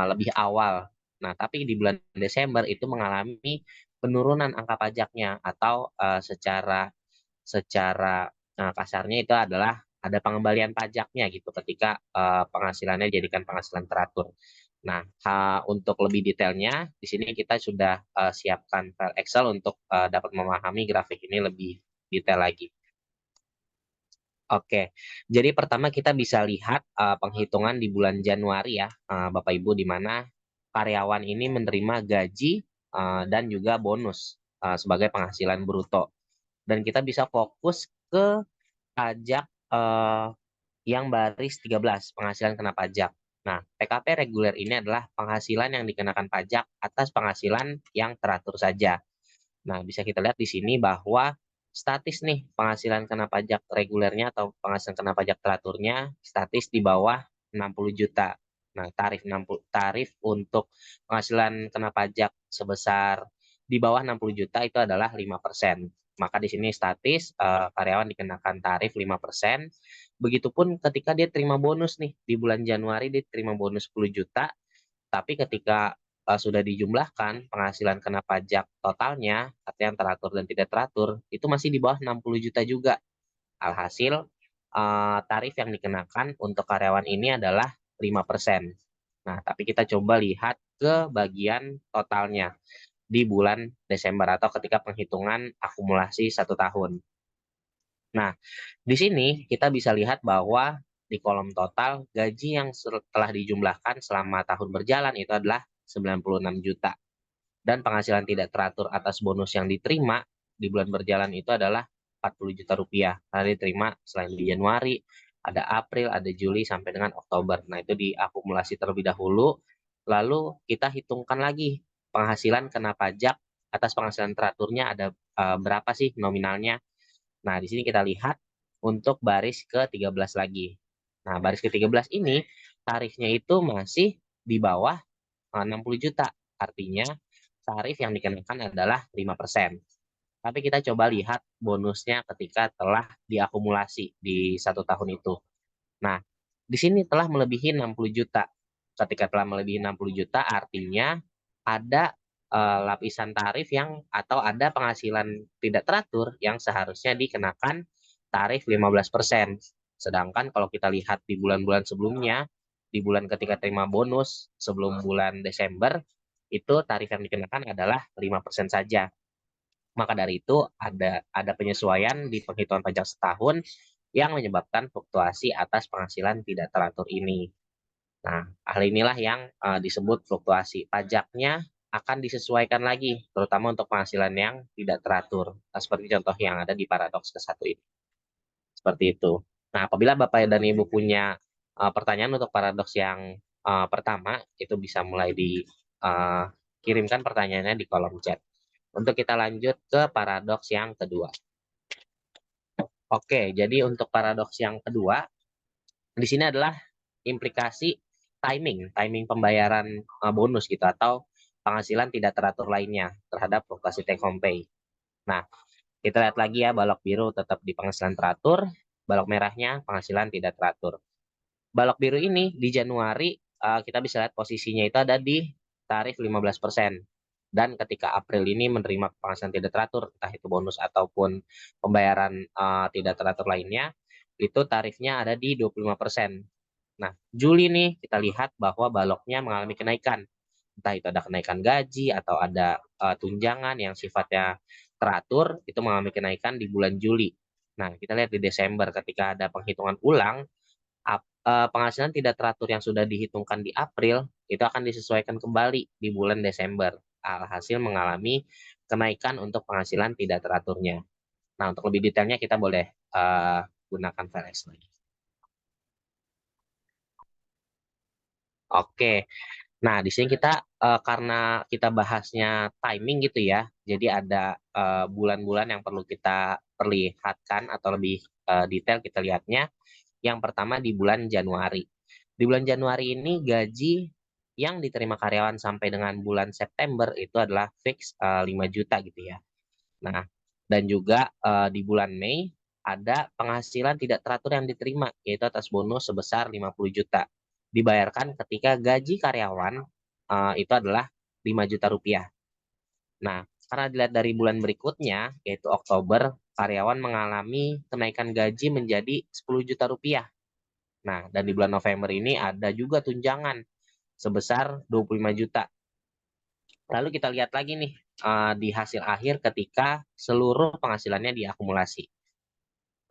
lebih awal. Nah, tapi di bulan Desember itu mengalami penurunan angka pajaknya atau secara secara kasarnya itu adalah ada pengembalian pajaknya gitu ketika penghasilannya dijadikan penghasilan teratur. Nah, untuk lebih detailnya di sini kita sudah siapkan file Excel untuk dapat memahami grafik ini lebih detail lagi. Oke, jadi pertama kita bisa lihat penghitungan di bulan Januari ya, Bapak Ibu, di mana karyawan ini menerima gaji dan juga bonus sebagai penghasilan bruto. Dan kita bisa fokus ke pajak yang baris 13, penghasilan kena pajak. Nah, PKP reguler ini adalah penghasilan yang dikenakan pajak atas penghasilan yang teratur saja. Nah, bisa kita lihat di sini bahwa statis nih penghasilan kena pajak regulernya atau penghasilan kena pajak teraturnya statis di bawah 60 juta. Nah, tarif untuk penghasilan kena pajak sebesar di bawah 60 juta itu adalah 5%. Maka di sini statis karyawan dikenakan tarif 5%. Begitupun ketika dia terima bonus nih di bulan Januari dia terima bonus 10 juta, tapi ketika sudah dijumlahkan penghasilan kena pajak totalnya, artinya yang teratur dan tidak teratur, itu masih di bawah 60 juta juga. Alhasil, tarif yang dikenakan untuk karyawan ini adalah 5%. Nah, tapi kita coba lihat ke bagian totalnya di bulan Desember atau ketika penghitungan akumulasi 1 tahun. Nah, di sini kita bisa lihat bahwa di kolom total gaji yang telah dijumlahkan selama tahun berjalan itu adalah 96 juta. Dan penghasilan tidak teratur atas bonus yang diterima di bulan berjalan itu adalah 40 juta rupiah. Karena diterima selain di Januari, ada April, ada Juli, sampai dengan Oktober. Nah, itu diakumulasi terlebih dahulu. Lalu kita hitungkan lagi penghasilan kena pajak atas penghasilan teraturnya ada berapa sih nominalnya. Nah, di sini kita lihat untuk baris ke-13 lagi. Nah, baris ke-13 ini tarifnya itu masih di bawah 60 juta. Artinya tarif yang dikenakan adalah 5%. Tapi kita coba lihat bonusnya ketika telah diakumulasi di 1 tahun itu. Nah, di sini telah melebihi 60 juta. Ketika telah melebihi 60 juta artinya ada lapisan tarif yang atau ada penghasilan tidak teratur yang seharusnya dikenakan tarif 15%. Sedangkan kalau kita lihat di bulan-bulan sebelumnya, di bulan ketika terima bonus sebelum bulan Desember, itu tarif yang dikenakan adalah 5% saja. Maka dari itu ada penyesuaian di penghitungan pajak setahun yang menyebabkan fluktuasi atas penghasilan tidak teratur ini. Nah, hal inilah yang disebut fluktuasi. Pajaknya akan disesuaikan lagi, terutama untuk penghasilan yang tidak teratur. Nah, seperti contoh yang ada di paradoks ke-1 ini. Seperti itu. Nah, apabila Bapak dan Ibu punya pertanyaan untuk paradoks yang pertama, itu bisa mulai dikirimkan pertanyaannya di kolom chat. Untuk kita lanjut ke paradoks yang kedua. Oke, jadi untuk paradoks yang kedua, di sini adalah implikasi timing pembayaran bonus gitu atau penghasilan tidak teratur lainnya terhadap fluktuasi take home pay. Nah, kita lihat lagi ya, balok biru tetap di penghasilan teratur, balok merahnya penghasilan tidak teratur. Balok biru ini di Januari kita bisa lihat posisinya itu ada di tarif 15%. Dan ketika April ini menerima penghasilan tidak teratur, entah itu bonus ataupun pembayaran tidak teratur lainnya, itu tarifnya ada di 25%. Nah, Juli nih kita lihat bahwa baloknya mengalami kenaikan. Entah itu ada kenaikan gaji atau ada tunjangan yang sifatnya teratur, itu mengalami kenaikan di bulan Juli. Nah, kita lihat di Desember ketika ada penghitungan ulang, penghasilan tidak teratur yang sudah dihitungkan di April, itu akan disesuaikan kembali di bulan Desember. Alhasil mengalami kenaikan untuk penghasilan tidak teraturnya. Nah, untuk lebih detailnya kita boleh gunakan file Excel lagi. Oke, nah di sini kita karena kita bahasnya timing gitu ya, jadi ada bulan-bulan yang perlu kita perlihatkan atau lebih detail kita lihatnya. Yang pertama di bulan Januari. Di bulan Januari ini gaji yang diterima karyawan sampai dengan bulan September itu adalah fix 5 juta gitu ya. Nah, dan juga di bulan Mei ada penghasilan tidak teratur yang diterima, yaitu atas bonus sebesar 50 juta. Dibayarkan ketika gaji karyawan itu adalah 5 juta rupiah. Nah, karena dilihat dari bulan berikutnya, yaitu Oktober, karyawan mengalami kenaikan gaji menjadi 10 juta rupiah. Nah, dan di bulan November ini ada juga tunjangan sebesar 25 juta. Lalu kita lihat lagi nih di hasil akhir ketika seluruh penghasilannya diakumulasi.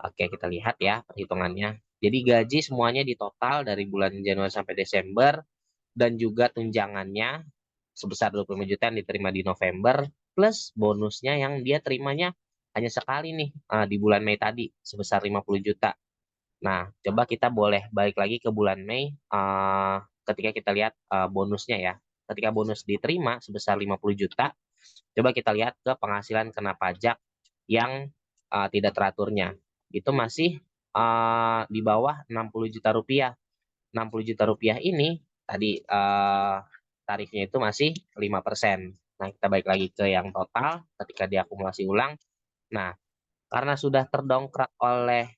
Oke, kita lihat ya perhitungannya. Jadi gaji semuanya di total dari bulan Januari sampai Desember dan juga tunjangannya sebesar 25 juta yang diterima di November plus bonusnya yang dia terimanya hanya sekali nih di bulan Mei tadi sebesar 50 juta. Nah, coba kita boleh balik lagi ke bulan Mei ketika kita lihat bonusnya ya. Ketika bonus diterima sebesar 50 juta, coba kita lihat ke penghasilan kena pajak yang tidak teraturnya. Itu masih di bawah 60 juta rupiah. 60 juta rupiah ini tadi tarifnya itu masih 5%. Nah, kita balik lagi ke yang total ketika diakumulasi ulang. Nah, karena sudah terdongkrak oleh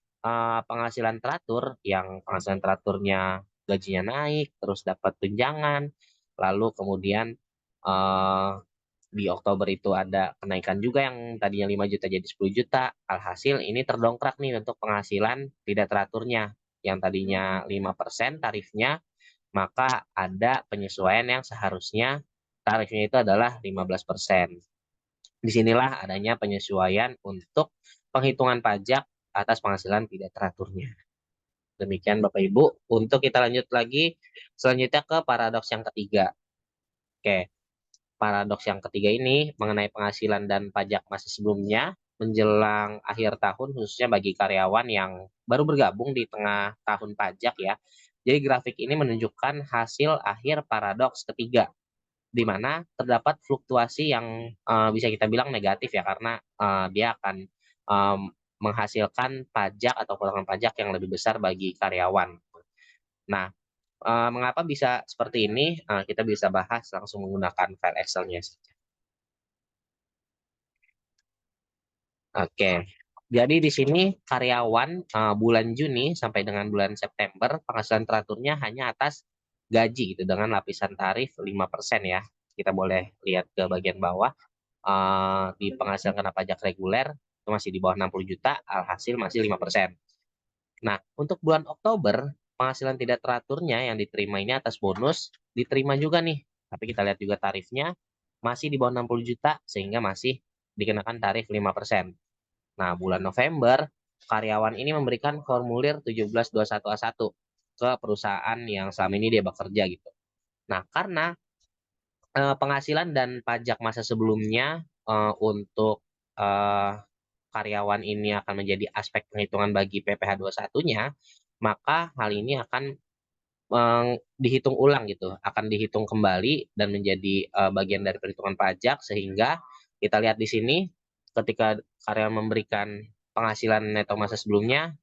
penghasilan teratur, yang penghasilan teraturnya gajinya naik, terus dapat tunjangan, lalu kemudian eh, di Oktober itu ada kenaikan juga yang tadinya 5 juta jadi 10 juta. Alhasil ini terdongkrak nih untuk penghasilan tidak teraturnya. Yang tadinya 5% tarifnya, maka ada penyesuaian yang seharusnya tarifnya itu adalah 15%. Disinilah adanya penyesuaian untuk penghitungan pajak atas penghasilan tidak teraturnya. Demikian Bapak Ibu. Untuk kita lanjut lagi selanjutnya ke paradoks yang ketiga. Oke, paradoks yang ketiga ini mengenai penghasilan dan pajak masa sebelumnya menjelang akhir tahun khususnya bagi karyawan yang baru bergabung di tengah tahun pajak ya. Jadi grafik ini menunjukkan hasil akhir paradoks ketiga di mana terdapat fluktuasi yang bisa kita bilang negatif ya karena dia akan menghasilkan pajak atau potongan pajak yang lebih besar bagi karyawan. Nah, mengapa bisa seperti ini? Kita bisa bahas langsung menggunakan file Excel-nya. Oke, jadi di sini karyawan bulan Juni sampai dengan bulan September penghasilan teraturnya hanya atas gaji gitu dengan lapisan tarif 5% ya. Kita boleh lihat ke bagian bawah di penghasilan kena pajak reguler itu masih di bawah 60 juta, alhasil masih 5%. Nah, untuk bulan Oktober penghasilan tidak teraturnya yang diterima ini atas bonus diterima juga nih. Tapi kita lihat juga tarifnya masih di bawah 60 juta sehingga masih dikenakan tarif 5%. Nah, bulan November, karyawan ini memberikan formulir 1721A1 ke perusahaan yang selama ini dia bekerja gitu. Nah, karena penghasilan dan pajak masa sebelumnya untuk karyawan ini akan menjadi aspek penghitungan bagi PPh 21-nya, maka hal ini akan dihitung ulang gitu, akan dihitung kembali dan menjadi bagian dari perhitungan pajak sehingga kita lihat di sini ketika karyawan memberikan penghasilan neto masa sebelumnya,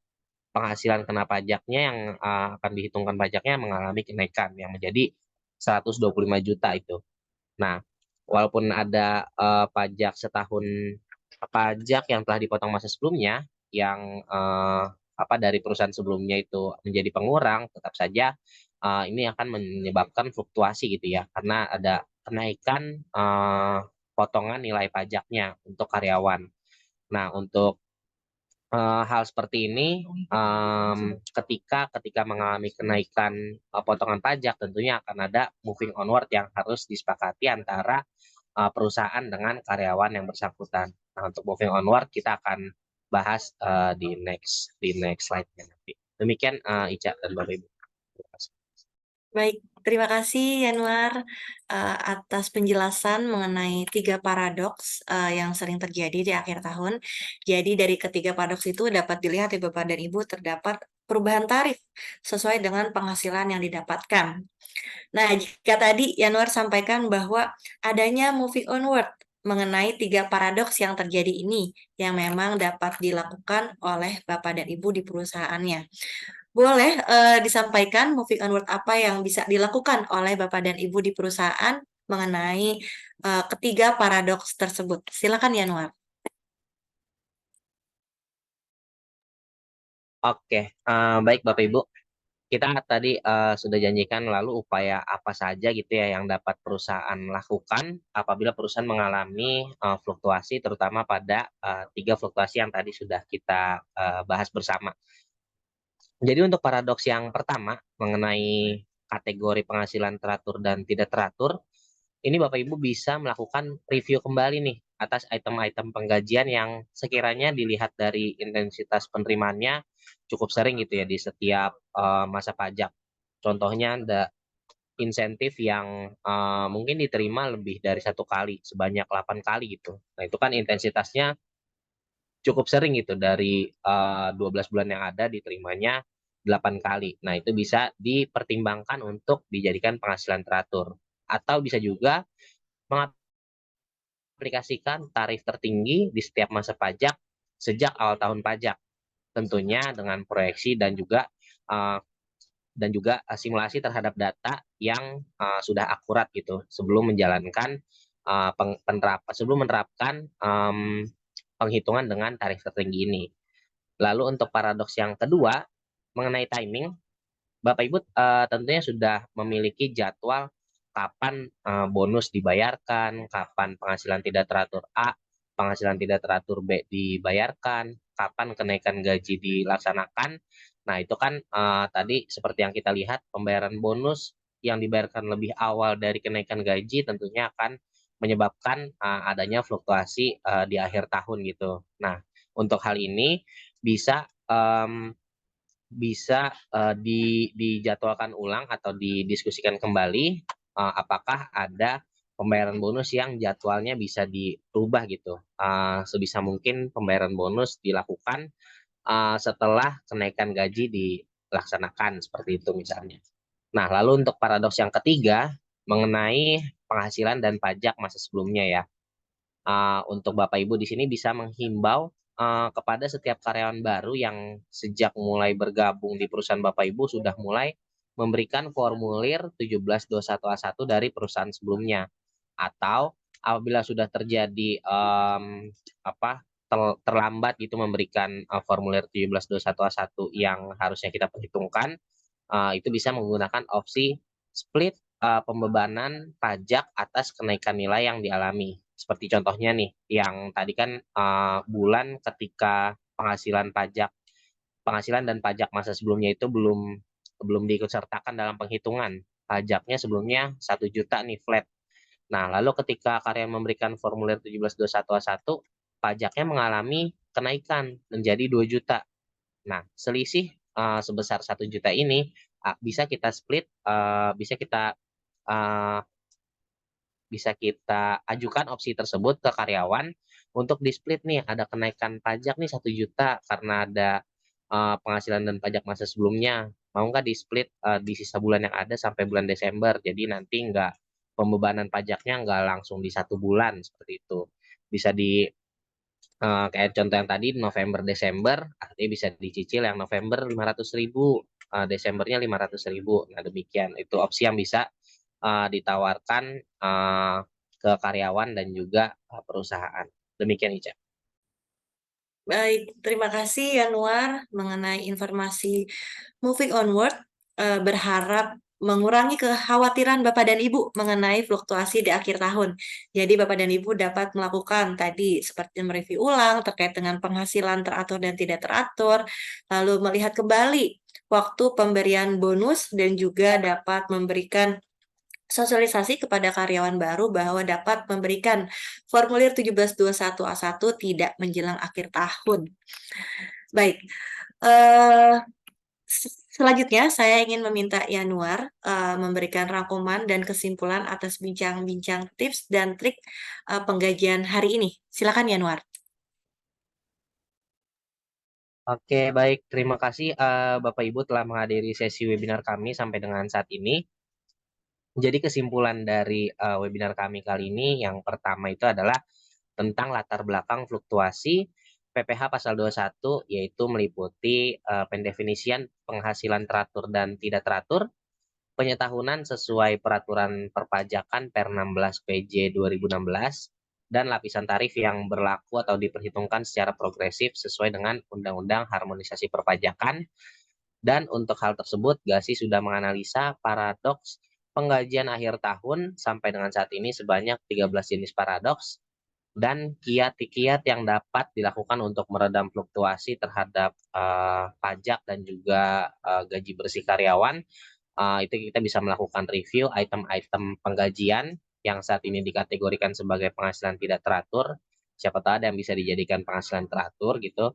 penghasilan kena pajaknya yang akan dihitungkan pajaknya mengalami kenaikan yang menjadi 125 juta itu. Nah, walaupun ada pajak setahun pajak yang telah dipotong masa sebelumnya yang dari perusahaan sebelumnya itu menjadi pengurang, tetap saja ini akan menyebabkan fluktuasi gitu ya, karena ada kenaikan potongan nilai pajaknya untuk karyawan. Nah, untuk hal seperti ini ketika mengalami kenaikan potongan pajak tentunya akan ada moving onward yang harus disepakati antara perusahaan dengan karyawan yang bersangkutan. Nah, untuk moving onward kita akan bahas di next slide-nya nanti. Demikian Ica dan Bapak Ibu. Terima kasih. Baik, terima kasih Yanuar atas penjelasan mengenai 3 paradoks yang sering terjadi di akhir tahun. Jadi dari ketiga paradoks itu dapat dilihat ya Bapak dan Ibu terdapat perubahan tarif sesuai dengan penghasilan yang didapatkan. Nah, jika tadi Yanuar sampaikan bahwa adanya moving onward mengenai 3 paradoks yang terjadi ini yang memang dapat dilakukan oleh Bapak dan Ibu di perusahaannya. Boleh disampaikan moving onward apa yang bisa dilakukan oleh Bapak dan Ibu di perusahaan mengenai ketiga paradoks tersebut. Silakan Yanuar. Oke, baik Bapak Ibu. kita tadi sudah janjikan lalu upaya apa saja gitu ya yang dapat perusahaan lakukan apabila perusahaan mengalami fluktuasi terutama pada tiga fluktuasi yang tadi sudah kita bahas bersama. Jadi untuk paradoks yang pertama mengenai kategori penghasilan teratur dan tidak teratur, ini Bapak Ibu bisa melakukan review kembali nih atas item-item penggajian yang sekiranya dilihat dari intensitas penerimaannya cukup sering gitu ya di setiap masa pajak. Contohnya ada insentif yang mungkin diterima lebih dari satu kali, sebanyak 8 kali gitu. Nah itu kan intensitasnya cukup sering gitu dari 12 bulan yang ada diterimanya 8 kali. Nah, itu bisa dipertimbangkan untuk dijadikan penghasilan teratur. Atau bisa juga mengaplikasikan tarif tertinggi di setiap masa pajak sejak awal tahun pajak. Tentunya dengan proyeksi uh, dan juga simulasi terhadap data yang sudah akurat gitu sebelum menjalankan sebelum menerapkan penghitungan dengan tarif tertinggi ini. Lalu untuk paradoks yang kedua mengenai timing, Bapak Ibu tentunya sudah memiliki jadwal kapan bonus dibayarkan, kapan penghasilan tidak teratur A, penghasilan tidak teratur B dibayarkan, kapan kenaikan gaji dilaksanakan. Nah, itu kan tadi seperti yang kita lihat, pembayaran bonus yang dibayarkan lebih awal dari kenaikan gaji tentunya akan menyebabkan adanya fluktuasi di akhir tahun gitu. Nah, untuk hal ini bisa dijadwalkan ulang atau didiskusikan kembali apakah ada pembayaran bonus yang jadwalnya bisa dirubah gitu. Sebisa mungkin pembayaran bonus dilakukan setelah kenaikan gaji dilaksanakan seperti itu misalnya. Nah, lalu untuk paradoks yang ketiga mengenai penghasilan dan pajak masa sebelumnya ya. Untuk Bapak Ibu di sini bisa menghimbau kepada setiap karyawan baru yang sejak mulai bergabung di perusahaan Bapak Ibu sudah mulai memberikan formulir 1721A1 dari perusahaan sebelumnya. Atau apabila sudah terjadi terlambat gitu memberikan formulir 1721A1 yang harusnya kita perhitungkan, itu bisa menggunakan opsi split pembebanan pajak atas kenaikan nilai yang dialami. Seperti contohnya nih, yang tadi kan bulan ketika penghasilan dan pajak masa sebelumnya itu belum belum diikutsertakan dalam penghitungan. Pajaknya sebelumnya 1 juta nih flat. Nah, lalu ketika karyawan memberikan formulir 1721A1, pajaknya mengalami kenaikan menjadi 2 juta. Nah, selisih sebesar 1 juta ini bisa kita split, uh, bisa kita ajukan opsi tersebut ke karyawan untuk di-split nih, ada kenaikan pajak nih 1 juta karena ada penghasilan dan pajak masa sebelumnya. Mau nggak di-split di sisa bulan yang ada sampai bulan Desember, jadi nanti nggak pembebanan pajaknya nggak langsung di 1 bulan seperti itu. Bisa di kayak contoh yang tadi November Desember artinya bisa dicicil yang November 500.000, Desembernya 500.000. Nah demikian itu opsi yang bisa ditawarkan ke karyawan dan juga perusahaan. Demikian Ica. Baik, terima kasih Yanuar mengenai informasi moving onward. Berharap mengurangi kekhawatiran Bapak dan Ibu mengenai fluktuasi di akhir tahun. Jadi Bapak dan Ibu dapat melakukan tadi seperti mereview ulang terkait dengan penghasilan teratur dan tidak teratur, lalu melihat kembali waktu pemberian bonus dan juga dapat memberikan sosialisasi kepada karyawan baru bahwa dapat memberikan formulir 1721A1 tidak menjelang akhir tahun. Baik, eh, selanjutnya saya ingin meminta Yanuar memberikan rangkuman dan kesimpulan atas bincang-bincang tips dan trik penggajian hari ini. Silakan Yanuar. Oke, baik. Terima kasih Bapak Ibu telah menghadiri sesi webinar kami sampai dengan saat ini. Jadi kesimpulan dari webinar kami kali ini yang pertama itu adalah tentang latar belakang fluktuasi PPh pasal 21 yaitu meliputi pendefinisian penghasilan teratur dan tidak teratur, penyetahunan sesuai peraturan perpajakan Per 16 PJ 2016, dan lapisan tarif yang berlaku atau diperhitungkan secara progresif sesuai dengan Undang-Undang Harmonisasi Perpajakan. Dan untuk hal tersebut, GASI sudah menganalisa paradoks penggajian akhir tahun sampai dengan saat ini sebanyak 13 jenis paradoks dan kiat-kiat yang dapat dilakukan untuk meredam fluktuasi terhadap pajak dan juga gaji bersih karyawan. Itu kita bisa melakukan review item-item penggajian yang saat ini dikategorikan sebagai penghasilan tidak teratur. Siapa tahu ada yang bisa dijadikan penghasilan teratur gitu.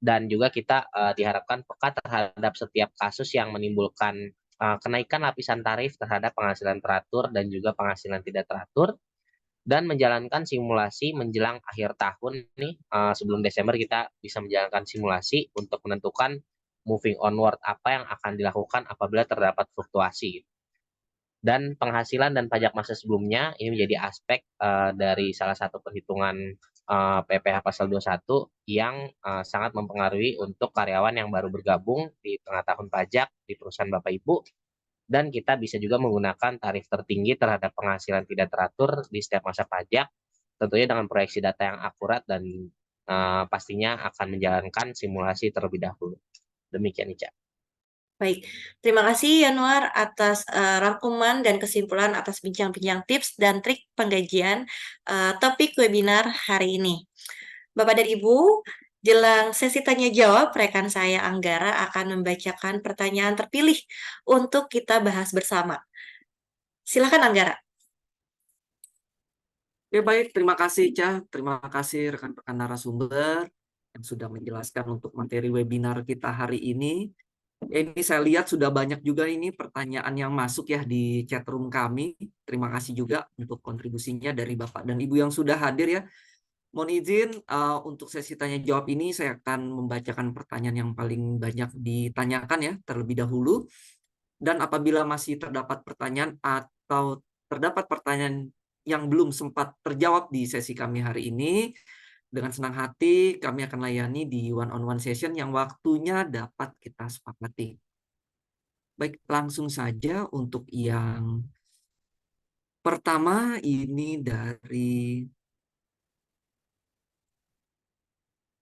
Dan juga kita diharapkan peka terhadap setiap kasus yang menimbulkan kenaikan lapisan tarif terhadap penghasilan teratur dan juga penghasilan tidak teratur, dan menjalankan simulasi menjelang akhir tahun nih. Sebelum Desember kita bisa menjalankan simulasi untuk menentukan moving onward apa yang akan dilakukan apabila terdapat fluktuasi. Dan penghasilan dan pajak masa sebelumnya ini menjadi aspek dari salah satu perhitungan PPh pasal 21 yang sangat mempengaruhi untuk karyawan yang baru bergabung di tengah tahun pajak di perusahaan Bapak Ibu. Dan kita bisa juga menggunakan tarif tertinggi terhadap penghasilan tidak teratur di setiap masa pajak, tentunya dengan proyeksi data yang akurat dan pastinya akan menjalankan simulasi terlebih dahulu. Demikian, Ica. Baik, terima kasih Yanuar atas rangkuman dan kesimpulan atas bincang-bincang tips dan trik penggajian topik webinar hari ini. Bapak dan Ibu, jelang sesi tanya jawab, rekan saya Anggara akan membacakan pertanyaan terpilih untuk kita bahas bersama. Silakan Anggara. Oke, baik. Terima kasih, Ca. Terima kasih rekan-rekan narasumber yang sudah menjelaskan untuk materi webinar kita hari ini. Ini saya lihat sudah banyak juga ini pertanyaan yang masuk ya di chat room kami. Terima kasih juga untuk kontribusinya dari Bapak dan Ibu yang sudah hadir ya. Mohon izin untuk sesi tanya jawab ini saya akan membacakan pertanyaan yang paling banyak ditanyakan ya terlebih dahulu. Dan apabila masih terdapat pertanyaan atau terdapat pertanyaan yang belum sempat terjawab di sesi kami hari ini, dengan senang hati kami akan layani di one-on-one session yang waktunya dapat kita sepakati. Baik, langsung saja untuk yang pertama ini dari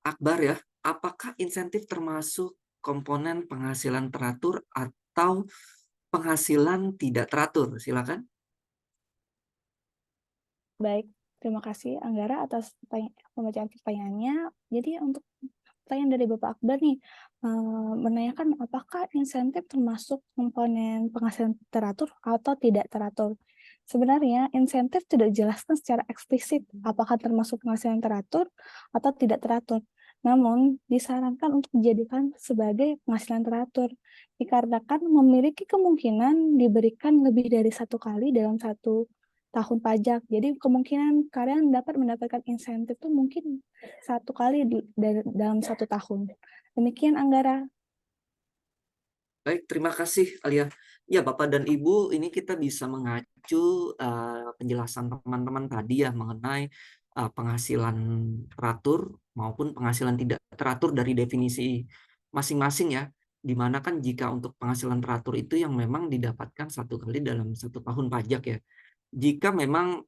Akbar ya. Apakah insentif termasuk komponen penghasilan teratur atau penghasilan tidak teratur? Silakan. Baik, terima kasih Anggara atas pembacaan pertanyaannya. Jadi untuk pertanyaan dari Bapak Akbar nih, menanyakan apakah insentif termasuk komponen penghasilan teratur atau tidak teratur. Sebenarnya insentif tidak dijelaskan secara eksplisit apakah termasuk penghasilan teratur atau tidak teratur. Namun disarankan untuk dijadikan sebagai penghasilan teratur dikarenakan memiliki kemungkinan diberikan lebih dari satu kali dalam satu tahun pajak. Jadi kemungkinan kalian dapat mendapatkan insentif itu mungkin satu kali dalam satu tahun. Demikian Anggara. Baik, terima kasih Alia. Ya, Bapak dan Ibu, ini kita bisa mengacu penjelasan teman-teman tadi ya mengenai penghasilan teratur maupun penghasilan tidak teratur dari definisi masing-masing ya. Dimana kan jika untuk penghasilan teratur itu yang memang didapatkan satu kali dalam satu tahun pajak ya. Jika memang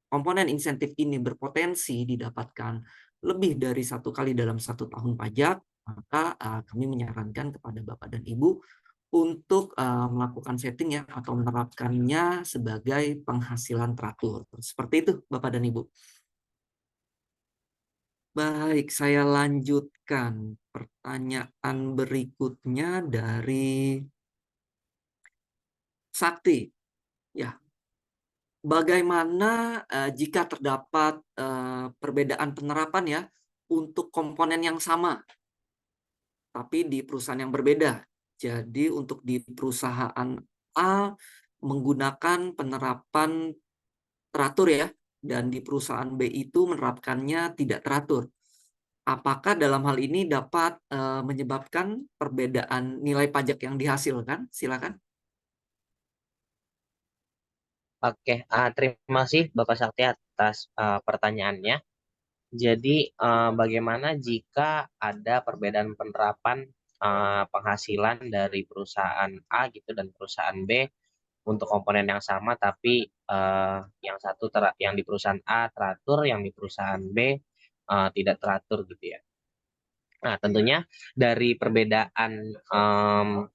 komponen insentif ini berpotensi didapatkan lebih dari satu kali dalam satu tahun pajak, maka kami menyarankan kepada Bapak dan Ibu untuk melakukan setting ya atau menerapkannya sebagai penghasilan teratur. Seperti itu Bapak dan Ibu. Baik, saya lanjutkan pertanyaan berikutnya dari Sakti. Ya, bagaimana jika terdapat perbedaan penerapan ya untuk komponen yang sama, tapi di perusahaan yang berbeda? Jadi untuk di perusahaan A menggunakan penerapan teratur ya, dan di perusahaan B itu menerapkannya tidak teratur. Apakah dalam hal ini dapat menyebabkan perbedaan nilai pajak yang dihasilkan? Silakan. Oke, terima kasih Bapak Sakti atas pertanyaannya. Jadi, bagaimana jika ada perbedaan penerapan penghasilan dari perusahaan A gitu dan perusahaan B untuk komponen yang sama, tapi yang satu yang di perusahaan A teratur, yang di perusahaan B tidak teratur gitu ya. Nah, tentunya dari perbedaan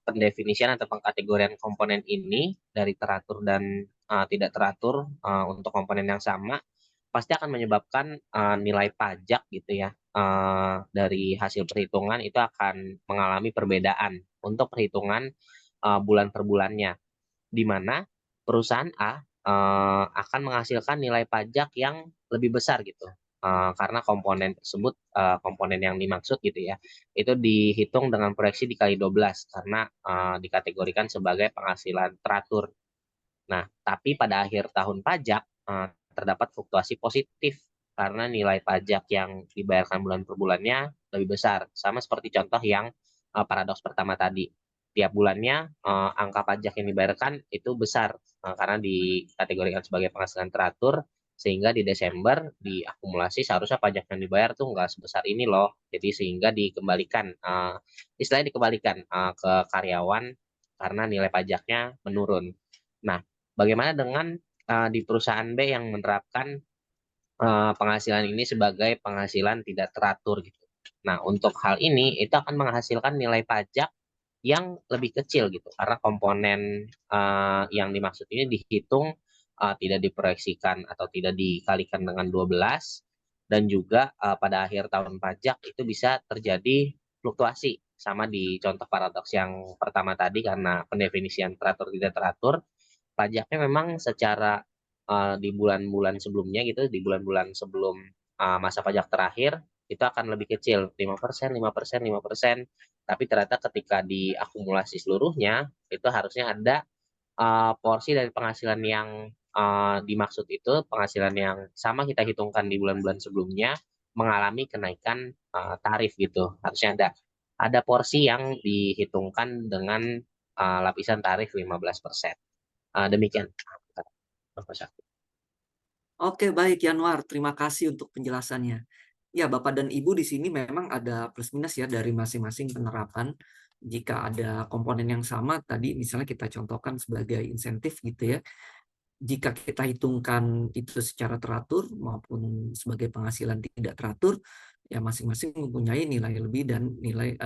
pendefinisian atau pengkategorian komponen ini dari teratur dan tidak teratur untuk komponen yang sama pasti akan menyebabkan nilai pajak gitu ya dari hasil perhitungan itu akan mengalami perbedaan untuk perhitungan bulan per bulannya, di mana perusahaan A akan menghasilkan nilai pajak yang lebih besar gitu. Karena komponen tersebut, komponen yang dimaksud gitu ya, itu dihitung dengan proyeksi dikali 12 karena dikategorikan sebagai penghasilan teratur. Nah, tapi pada akhir tahun pajak terdapat fluktuasi positif karena nilai pajak yang dibayarkan bulan per bulannya lebih besar. Sama seperti contoh yang paradoks pertama tadi. Tiap bulannya angka pajak yang dibayarkan itu besar karena dikategorikan sebagai penghasilan teratur, sehingga di Desember diakumulasi seharusnya pajak yang dibayar tuh nggak sebesar ini loh. Jadi sehingga dikembalikan, istilahnya dikembalikan ke karyawan karena nilai pajaknya menurun. Nah, bagaimana dengan di perusahaan B yang menerapkan penghasilan ini sebagai penghasilan tidak teratur gitu. Nah, untuk hal ini itu akan menghasilkan nilai pajak yang lebih kecil gitu karena komponen yang dimaksud ini dihitung tidak diproyeksikan atau tidak dikalikan dengan 12, dan juga pada akhir tahun pajak itu bisa terjadi fluktuasi sama di contoh paradoks yang pertama tadi karena pendefinisian teratur tidak teratur. Pajaknya memang secara di bulan-bulan sebelumnya gitu, di bulan-bulan sebelum masa pajak terakhir itu akan lebih kecil, 5%, 5%, 5%. Tapi ternyata ketika diakumulasi seluruhnya, itu harusnya ada porsi dari penghasilan yang dimaksud itu, penghasilan yang sama kita hitungkan di bulan-bulan sebelumnya, mengalami kenaikan tarif gitu. Harusnya ada porsi yang dihitungkan dengan lapisan tarif 15%. Demikian. Bapak Syafri. Oke, baik Yanwar, terima kasih untuk penjelasannya. Ya, Bapak dan Ibu di sini memang ada plus minus ya dari masing-masing penerapan. Jika ada komponen yang sama, tadi misalnya kita contohkan sebagai insentif gitu ya. Jika kita hitungkan itu secara teratur maupun sebagai penghasilan tidak teratur, ya masing-masing mempunyai nilai lebih dan nilai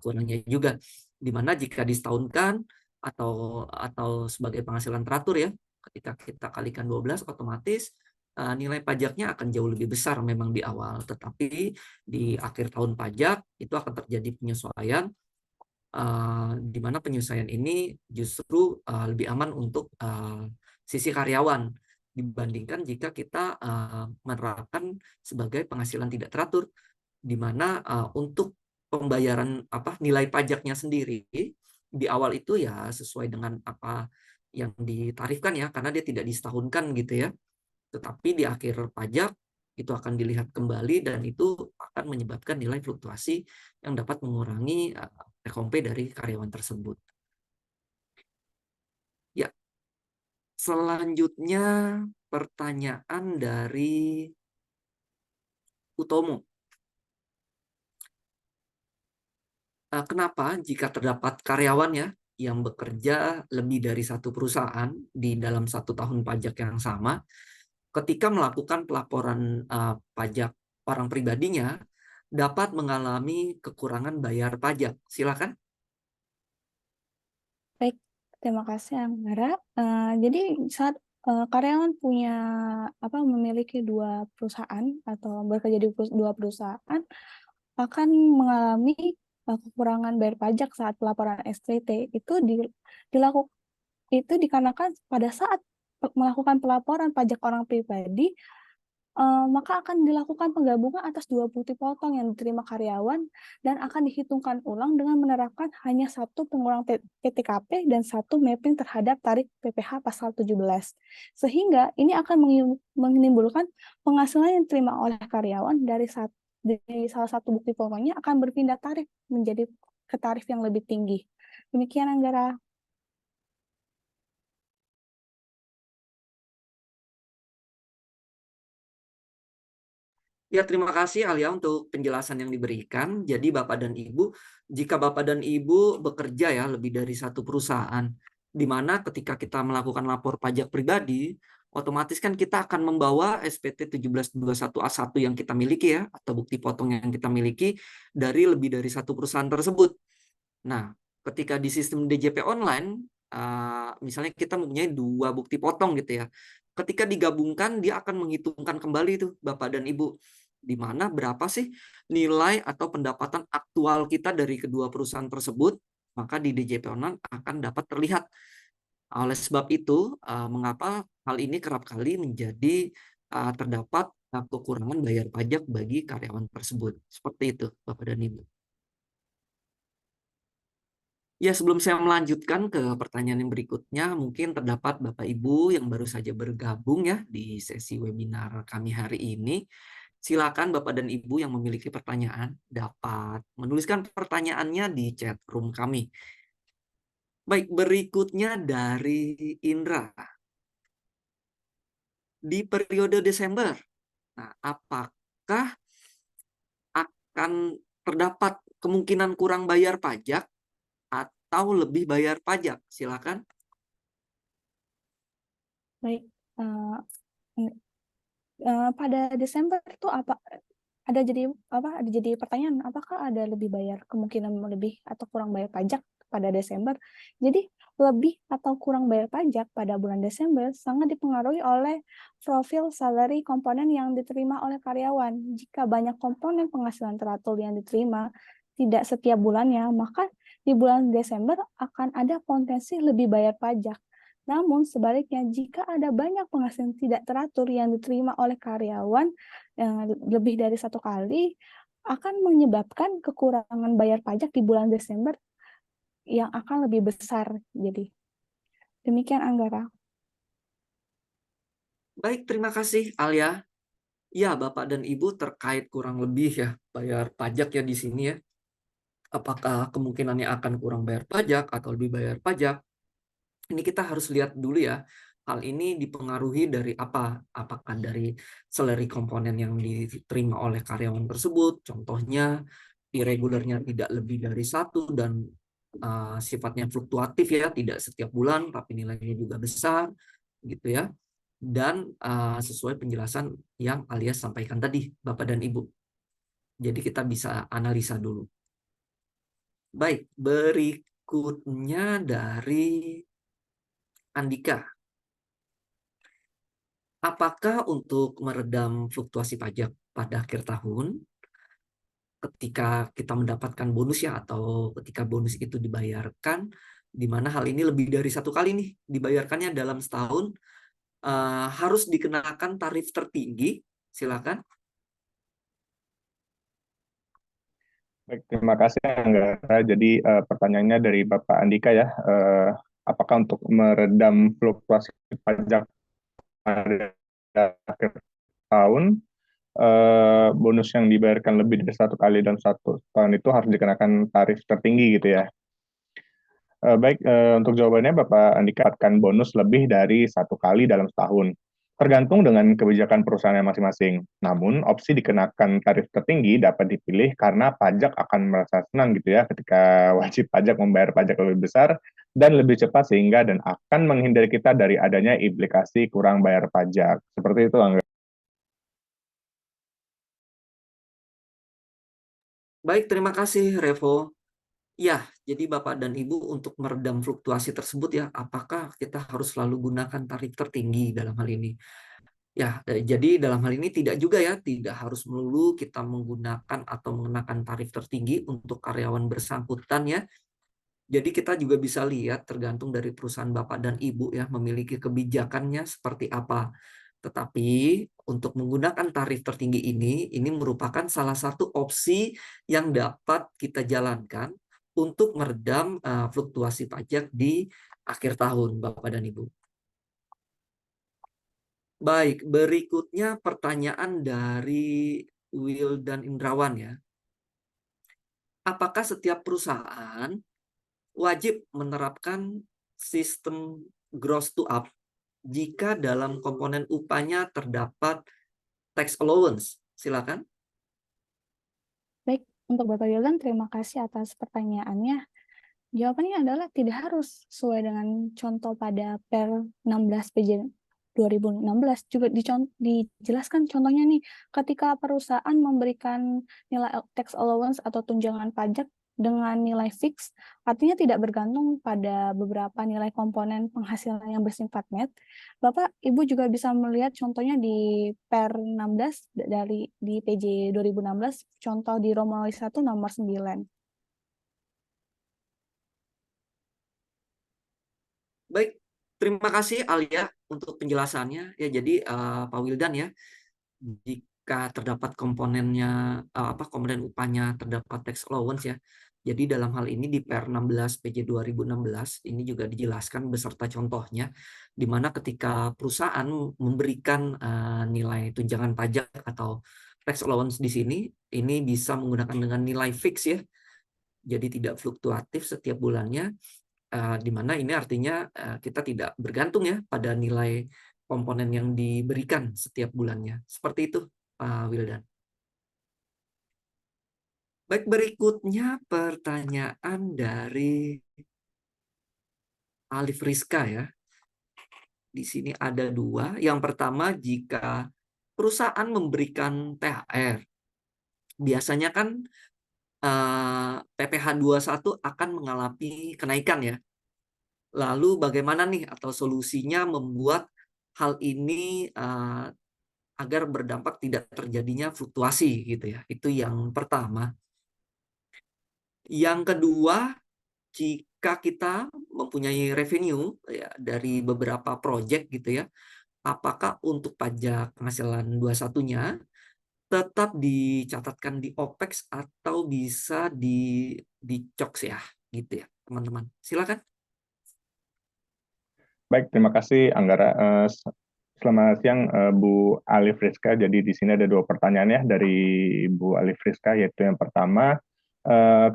kurangnya juga. Dimana jika disetahunkan atau sebagai penghasilan teratur ya, ketika kita kalikan 12 otomatis nilai pajaknya akan jauh lebih besar memang di awal, tetapi di akhir tahun pajak itu akan terjadi penyesuaian, di mana penyesuaian ini justru lebih aman untuk sisi karyawan dibandingkan jika kita menerapkan sebagai penghasilan tidak teratur, di mana untuk pembayaran nilai pajaknya sendiri di awal itu ya sesuai dengan apa yang ditarifkan ya, karena dia tidak disetahunkan gitu ya. Tetapi di akhir pajak itu akan dilihat kembali dan itu akan menyebabkan nilai fluktuasi yang dapat mengurangi RKP dari karyawan tersebut. Ya, selanjutnya pertanyaan dari Utomo. Kenapa jika terdapat karyawan ya yang bekerja lebih dari satu perusahaan di dalam 1 tahun pajak yang sama, ketika melakukan pelaporan pajak orang pribadinya dapat mengalami kekurangan bayar pajak? Silakan. Baik, terima kasih Anggara. Jadi saat karyawan memiliki 2 perusahaan atau bekerja di 2 perusahaan akan mengalami kekurangan bayar pajak saat pelaporan SPT itu dikarenakan pada saat melakukan pelaporan pajak orang pribadi, maka akan dilakukan penggabungan atas 2 bukti potong yang diterima karyawan dan akan dihitungkan ulang dengan menerapkan hanya 1 pengulang PTKP dan 1 mapping terhadap tarif PPh pasal 17. Sehingga ini akan menimbulkan penghasilan yang diterima oleh karyawan dari salah satu bukti potongnya akan berpindah tarif menjadi ke tarif yang lebih tinggi. Demikian Anggara. Ya, terima kasih Alia untuk penjelasan yang diberikan. Jadi Bapak dan Ibu, jika Bapak dan Ibu bekerja ya lebih dari satu perusahaan, di mana ketika kita melakukan lapor pajak pribadi, otomatis kan kita akan membawa SPT 1721A1 yang kita miliki ya, atau bukti potong yang kita miliki dari lebih dari satu perusahaan tersebut. Nah, ketika di sistem DJP online, misalnya kita mempunyai 2 bukti potong gitu ya. Ketika digabungkan, dia akan menghitungkan kembali itu Bapak dan Ibu, di mana berapa sih nilai atau pendapatan aktual kita dari kedua perusahaan tersebut, maka di DJP online akan dapat terlihat. Oleh sebab itu, mengapa hal ini kerap kali menjadi terdapat kekurangan bayar pajak bagi karyawan tersebut. Seperti itu, Bapak dan Ibu. Ya, sebelum saya melanjutkan ke pertanyaan yang berikutnya, mungkin terdapat Bapak Ibu yang baru saja bergabung ya di sesi webinar kami hari ini. Silakan Bapak dan Ibu yang memiliki pertanyaan dapat menuliskan pertanyaannya di chat room kami. Baik, berikutnya dari Indra. Di periode Desember, nah, apakah akan terdapat kemungkinan kurang bayar pajak atau lebih bayar pajak? Silakan. Baik, pada Desember itu ada jadi pertanyaan, apakah ada lebih bayar, kemungkinan lebih atau kurang bayar pajak pada Desember? Jadi lebih atau kurang bayar pajak pada bulan Desember sangat dipengaruhi oleh profil salary komponen yang diterima oleh karyawan. Jika banyak komponen penghasilan teratur yang diterima tidak setiap bulannya, maka di bulan Desember akan ada potensi lebih bayar pajak. Namun sebaliknya, jika ada banyak penghasilan tidak teratur yang diterima oleh karyawan lebih dari satu kali, akan menyebabkan kekurangan bayar pajak di bulan Desember yang akan lebih besar. Jadi, demikian Anggara. Baik, terima kasih Alia. Ya, Bapak dan Ibu terkait kurang lebih ya bayar pajak ya di sini ya. Apakah kemungkinannya akan kurang bayar pajak atau lebih bayar pajak? Ini kita harus lihat dulu ya. Hal ini dipengaruhi dari apa? Apakah dari salary komponen yang diterima oleh karyawan tersebut? Contohnya, irregularnya tidak lebih dari satu dan sifatnya fluktuatif ya, tidak setiap bulan, tapi nilainya juga besar, gitu ya. Dan sesuai penjelasan yang Alia sampaikan tadi, Bapak dan Ibu. Jadi kita bisa analisa dulu. Baik, berikutnya dari Andika. Apakah untuk meredam fluktuasi pajak pada akhir tahun, ketika kita mendapatkan bonus ya, atau ketika bonus itu dibayarkan, di mana hal ini lebih dari satu kali nih, dibayarkannya dalam setahun, harus dikenakan tarif tertinggi? Silakan. Baik, terima kasih Anggara. Jadi pertanyaannya dari Bapak Andika ya, apakah untuk meredam fluktuasi pajak pada akhir tahun, bonus yang dibayarkan lebih dari satu kali dalam satu tahun itu harus dikenakan tarif tertinggi gitu ya? Baik, untuk jawabannya Bapak Andika akan bonus lebih dari satu kali dalam setahun. Tergantung dengan kebijakan perusahaan masing-masing. Namun, opsi dikenakan tarif tertinggi dapat dipilih karena pajak akan merasa senang gitu ya ketika wajib pajak membayar pajak lebih besar dan lebih cepat sehingga dan akan menghindari kita dari adanya implikasi kurang bayar pajak. Seperti itu, Angga. Baik, terima kasih Revo. Ya, jadi Bapak dan Ibu untuk meredam fluktuasi tersebut ya, apakah kita harus selalu gunakan tarif tertinggi dalam hal ini? Ya, jadi dalam hal ini tidak juga ya, tidak harus melulu kita menggunakan atau mengenakan tarif tertinggi untuk karyawan bersangkutan ya. Jadi kita juga bisa lihat tergantung dari perusahaan Bapak dan Ibu ya, memiliki kebijakannya seperti apa. Tetapi untuk menggunakan tarif tertinggi ini merupakan salah satu opsi yang dapat kita jalankan untuk meredam fluktuasi pajak di akhir tahun, Bapak dan Ibu. Baik, berikutnya pertanyaan dari Will dan Indrawan ya. Apakah setiap perusahaan wajib menerapkan sistem gross to up jika dalam komponen upahnya terdapat tax allowance? Silakan. Baik, untuk Bapak Yolan, terima kasih atas pertanyaannya. Jawabannya adalah tidak harus sesuai dengan contoh pada per 16 PJ 2016 juga dijelaskan contohnya nih, ketika perusahaan memberikan nilai tax allowance atau tunjangan pajak dengan nilai fix, artinya tidak bergantung pada beberapa nilai komponen penghasilan yang bersifat net. Bapak, Ibu juga bisa melihat contohnya di Per 16 di PJ 2016, contoh di Romawi 1 nomor 9. Baik, terima kasih Alia untuk penjelasannya. Ya, jadi Pak Wildan ya, jika terdapat komponennya komponen upahnya terdapat tax allowance ya. Jadi dalam hal ini di Per 16 PJ 2016 ini juga dijelaskan beserta contohnya, di mana ketika perusahaan memberikan nilai tunjangan pajak atau tax allowance di sini, ini bisa menggunakan dengan nilai fix ya. Jadi tidak fluktuatif setiap bulannya, di mana ini artinya kita tidak bergantung ya pada nilai komponen yang diberikan setiap bulannya. Seperti itu, Pak Wildan. Baik, berikutnya pertanyaan dari Alif Rizka ya. Di sini ada 2. Yang pertama, jika perusahaan memberikan THR, biasanya kan PPh 21 akan mengalami kenaikan ya. Lalu bagaimana nih atau solusinya membuat hal ini agar berdampak tidak terjadinya fluktuasi gitu ya. Itu yang pertama. Yang kedua, jika kita mempunyai revenue ya dari beberapa project gitu ya, apakah untuk pajak penghasilan 21-nya tetap dicatatkan di OPEX atau bisa di COGS ya gitu ya, teman-teman. Silakan. Baik, terima kasih Anggara. Selamat siang Bu Alif Rizka. Jadi di sini ada 2 pertanyaan ya dari Bu Alif Rizka, yaitu yang pertama,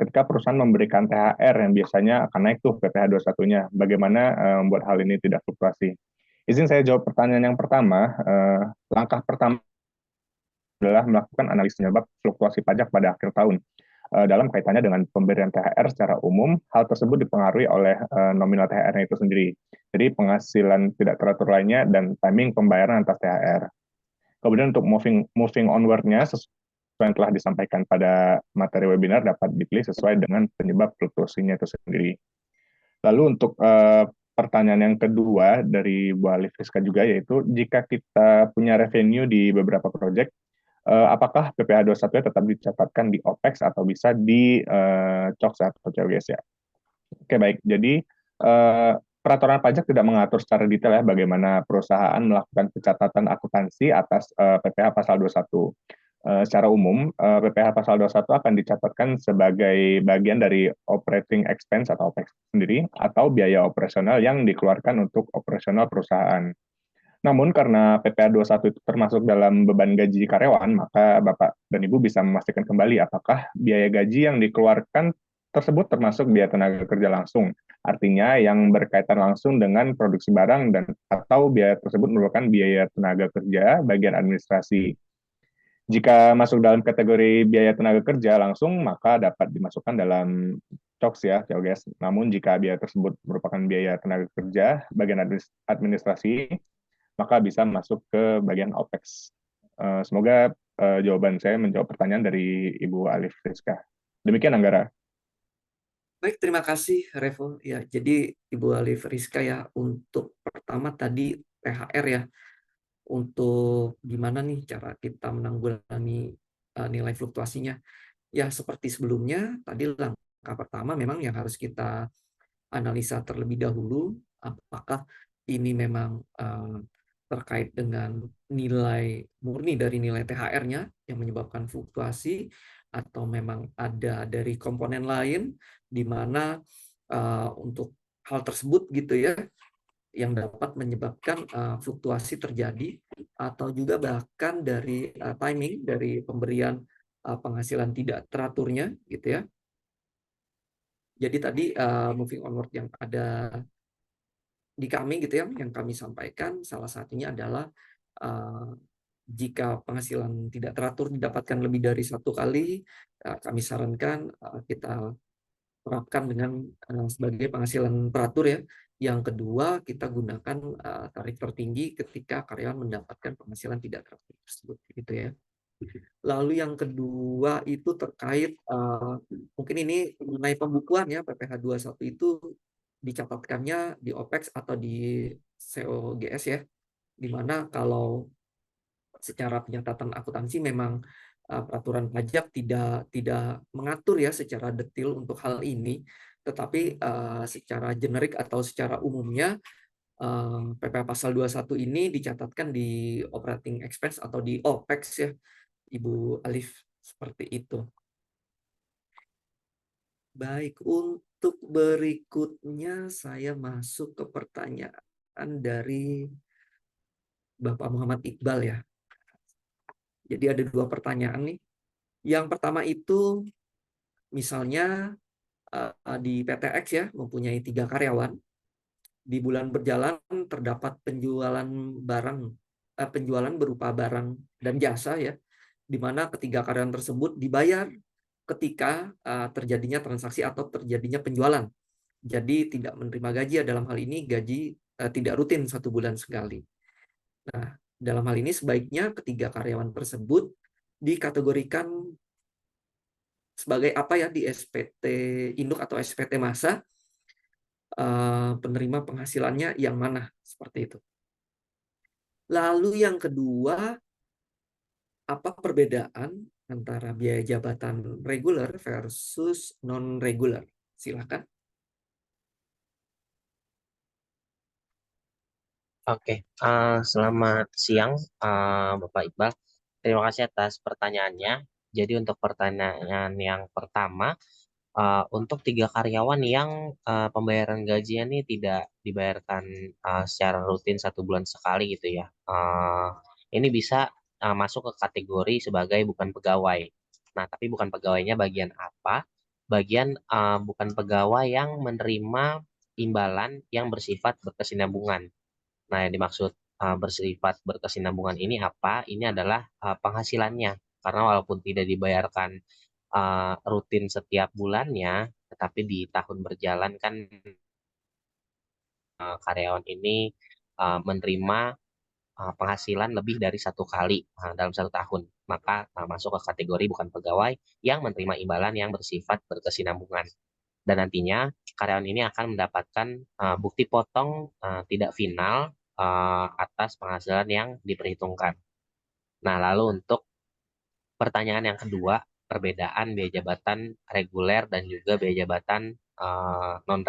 ketika perusahaan memberikan THR yang biasanya akan naik tuh PPh 21-nya, bagaimana membuat hal ini tidak fluktuasi? Izin saya jawab pertanyaan yang pertama. Langkah pertama adalah melakukan analisis penyebab fluktuasi pajak pada akhir tahun. Dalam kaitannya dengan pemberian THR secara umum, hal tersebut dipengaruhi oleh nominal THR-nya itu sendiri. Jadi penghasilan tidak teratur lainnya dan timing pembayaran atas THR. Kemudian untuk moving onward-nya, sesuai yang telah disampaikan pada materi webinar dapat dipilih sesuai dengan penyebab fluktuasinya itu sendiri. Lalu untuk pertanyaan yang kedua dari Bu Alif Rizka juga, yaitu jika kita punya revenue di beberapa proyek, apakah PPh 21-nya tetap dicatatkan di OPEX atau bisa di COGS atau COGS ya? Oke, baik. Jadi peraturan pajak tidak mengatur secara detail ya bagaimana perusahaan melakukan pencatatan akuntansi atas PPh pasal 21. Secara umum, PPh pasal 21 akan dicatatkan sebagai bagian dari operating expense atau OPEX sendiri atau biaya operasional yang dikeluarkan untuk operasional perusahaan. Namun karena PPh 21 itu termasuk dalam beban gaji karyawan, maka Bapak dan Ibu bisa memastikan kembali apakah biaya gaji yang dikeluarkan tersebut termasuk biaya tenaga kerja langsung. Artinya yang berkaitan langsung dengan produksi barang dan atau biaya tersebut merupakan biaya tenaga kerja bagian administrasi. Jika masuk dalam kategori biaya tenaga kerja langsung, maka dapat dimasukkan dalam COGS ya, COGS. Namun jika biaya tersebut merupakan biaya tenaga kerja bagian administrasi, maka bisa masuk ke bagian OPEX. Semoga jawaban saya menjawab pertanyaan dari Ibu Alif Rizka. Demikian Anggara. Baik, terima kasih Revo. Ya, jadi Ibu Alif Rizka ya, untuk pertama tadi THR ya, untuk gimana nih cara kita menanggulangi nilai fluktuasinya. Ya, seperti sebelumnya, tadi langkah pertama memang yang harus kita analisa terlebih dahulu, apakah ini memang terkait dengan nilai murni dari nilai THR-nya yang menyebabkan fluktuasi, atau memang ada dari komponen lain di mana untuk hal tersebut gitu ya yang dapat menyebabkan fluktuasi terjadi, atau juga bahkan dari timing dari pemberian penghasilan tidak teraturnya gitu ya. Jadi tadi moving onward yang ada di kami gitu ya, yang kami sampaikan salah satunya adalah jika penghasilan tidak teratur didapatkan lebih dari 1 kali, kami sarankan kita terapkan dengan sebagai penghasilan teratur ya, Yang kedua, kita gunakan tarif tertinggi ketika karyawan mendapatkan penghasilan tidak teratur tersebut, gitu ya. Lalu yang kedua itu terkait mungkin ini mengenai pembukuan ya, PPh 21 itu dicatatkannya di OPEX atau di COGS ya, di mana kalau secara pencatatan akuntansi memang peraturan pajak tidak mengatur ya secara detail untuk hal ini, tetapi secara generik atau secara umumnya PPh pasal 21 ini dicatatkan di operating expense atau di OPEX ya, Ibu Alif, seperti itu. Baik, untuk berikutnya saya masuk ke pertanyaan dari Bapak Muhammad Iqbal ya. Jadi ada 2 pertanyaan nih. Yang pertama itu misalnya di PTX ya mempunyai 3 karyawan. Di bulan berjalan terdapat penjualan berupa barang dan jasa ya, di mana ketiga karyawan tersebut dibayar ketika terjadinya transaksi atau terjadinya penjualan. Jadi tidak menerima gaji ya, dalam hal ini gaji tidak rutin 1 bulan sekali. Nah, dalam hal ini sebaiknya ketiga karyawan tersebut dikategorikan sebagai apa ya di SPT induk atau SPT massa, penerima penghasilannya yang mana, seperti itu. Lalu yang kedua, apa perbedaan antara biaya jabatan reguler versus non-reguler? Silakan. Oke, selamat siang Bapak Iqbal. Terima kasih atas pertanyaannya. Jadi untuk pertanyaan yang pertama, untuk 3 karyawan yang pembayaran gajinya ini tidak dibayarkan secara rutin 1 bulan sekali gitu ya. Ini bisa masuk ke kategori sebagai bukan pegawai. Nah, tapi bukan pegawainya bagian apa? Bagian bukan pegawai yang menerima imbalan yang bersifat berkesinambungan. Nah, yang dimaksud bersifat berkesinambungan ini apa? Ini adalah penghasilannya. Karena walaupun tidak dibayarkan rutin setiap bulannya, tetapi di tahun berjalan kan karyawan ini menerima penghasilan lebih dari 1 kali dalam 1 tahun. Maka masuk ke kategori bukan pegawai yang menerima imbalan yang bersifat berkesinambungan. Dan nantinya karyawan ini akan mendapatkan bukti potong tidak final atas penghasilan yang diperhitungkan. Nah, lalu untuk pertanyaan yang kedua, perbedaan biaya jabatan reguler dan juga biaya jabatan non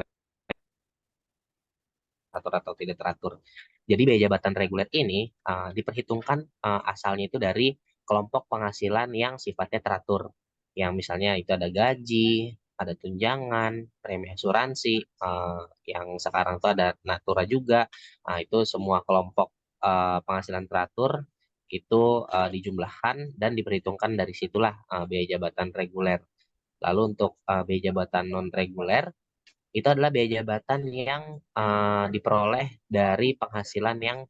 teratur atau tidak teratur. Jadi biaya jabatan reguler ini diperhitungkan asalnya itu dari kelompok penghasilan yang sifatnya teratur. Yang misalnya itu ada gaji, ada tunjangan, premi asuransi, yang sekarang itu ada natura juga. Nah, itu semua kelompok penghasilan teratur itu dijumlahkan dan diperhitungkan dari situlah biaya jabatan reguler. Lalu untuk biaya jabatan non reguler itu adalah biaya jabatan yang diperoleh dari penghasilan yang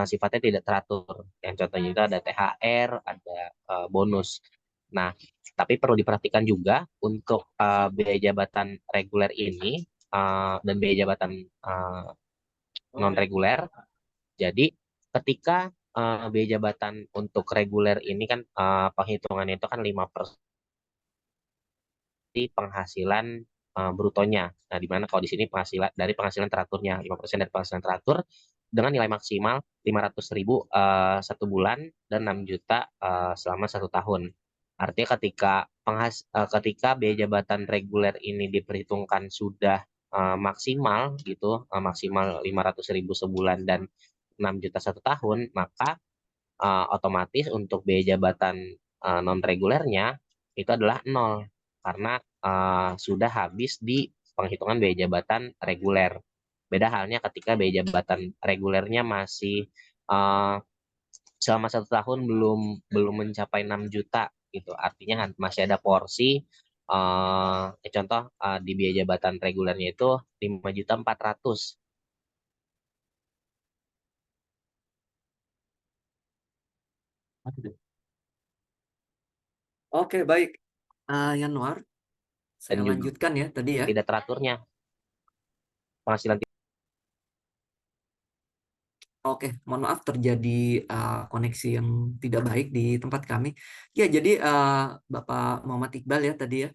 sifatnya tidak teratur. Yang contohnya itu ada THR, ada bonus. Nah, tapi perlu diperhatikan juga untuk biaya jabatan reguler ini dan biaya jabatan non reguler. Jadi ketika biaya jabatan untuk reguler ini kan penghitungannya itu kan 5% penghasilan brutonya. Nah, di mana kalau di sini penghasilan dari penghasilan teraturnya 5% dari penghasilan teratur dengan nilai maksimal 500.000 1 bulan dan 6 juta selama 1 tahun. Artinya ketika biaya jabatan reguler ini diperhitungkan sudah maksimal gitu, maksimal 500.000 sebulan dan 6 juta 1 tahun, maka otomatis untuk biaya jabatan non regulernya itu adalah 0 karena sudah habis di penghitungan biaya jabatan reguler. Beda halnya ketika biaya jabatan regulernya masih selama 1 tahun belum mencapai 6 juta gitu. Artinya masih ada porsi contoh di biaya jabatan regulernya itu 5.400.000. Oke, baik. Yanuar, Dan saya juga lanjutkan ya tadi ya. tidak teraturnya penghasilan Oke, mohon maaf terjadi koneksi yang tidak baik di tempat kami. Ya, jadi Bapak Muhammad Iqbal ya tadi ya,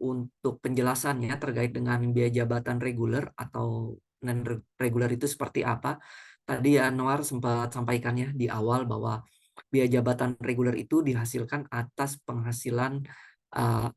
untuk penjelasannya terkait dengan biaya jabatan reguler atau non reguler itu seperti apa. Tadi ya Noar sempat sampaikan ya di awal bahwa biaya jabatan reguler itu dihasilkan atas penghasilan uh,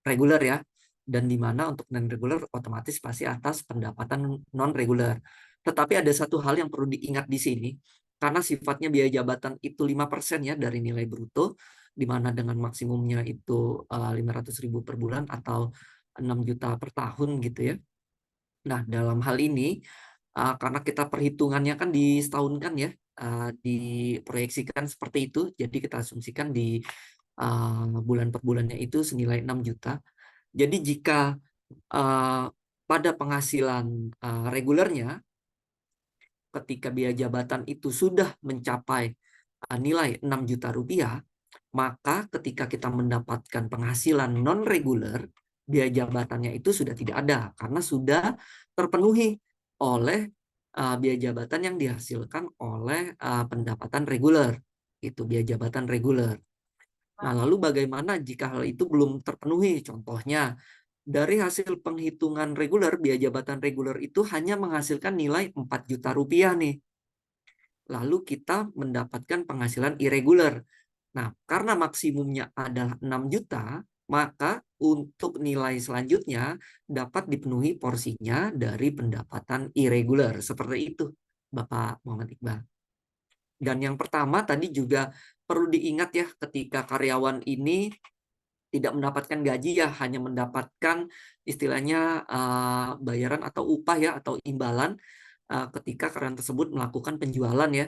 reguler ya, dan di mana untuk non reguler otomatis pasti atas pendapatan non reguler. Tetapi ada satu hal yang perlu diingat di sini, karena sifatnya biaya jabatan itu 5% ya dari nilai bruto, di mana dengan maksimumnya itu 500.000 per bulan atau 6 juta per tahun gitu ya. Nah, dalam hal ini karena kita perhitungannya kan di setahun kan ya, diproyeksikan seperti itu, jadi kita asumsikan di bulan per bulannya itu senilai 6 juta. Jadi jika pada penghasilan regulernya, ketika biaya jabatan itu sudah mencapai nilai 6 juta rupiah, maka ketika kita mendapatkan penghasilan non-reguler, biaya jabatannya itu sudah tidak ada, karena sudah terpenuhi oleh biaya jabatan yang dihasilkan oleh pendapatan reguler. Itu biaya jabatan reguler. Nah, lalu bagaimana jika hal itu belum terpenuhi? Contohnya, dari hasil penghitungan reguler, biaya jabatan reguler itu hanya menghasilkan nilai 4 juta rupiah nih. Lalu kita mendapatkan penghasilan irregular. Nah, karena maksimumnya adalah 6 juta, maka untuk nilai selanjutnya dapat dipenuhi porsinya dari pendapatan irregular. Seperti itu, Bapak Muhammad Iqbal. Dan yang pertama tadi juga perlu diingat ya, ketika karyawan ini tidak mendapatkan gaji ya, hanya mendapatkan istilahnya bayaran atau upah ya, atau imbalan ketika karyawan tersebut melakukan penjualan ya.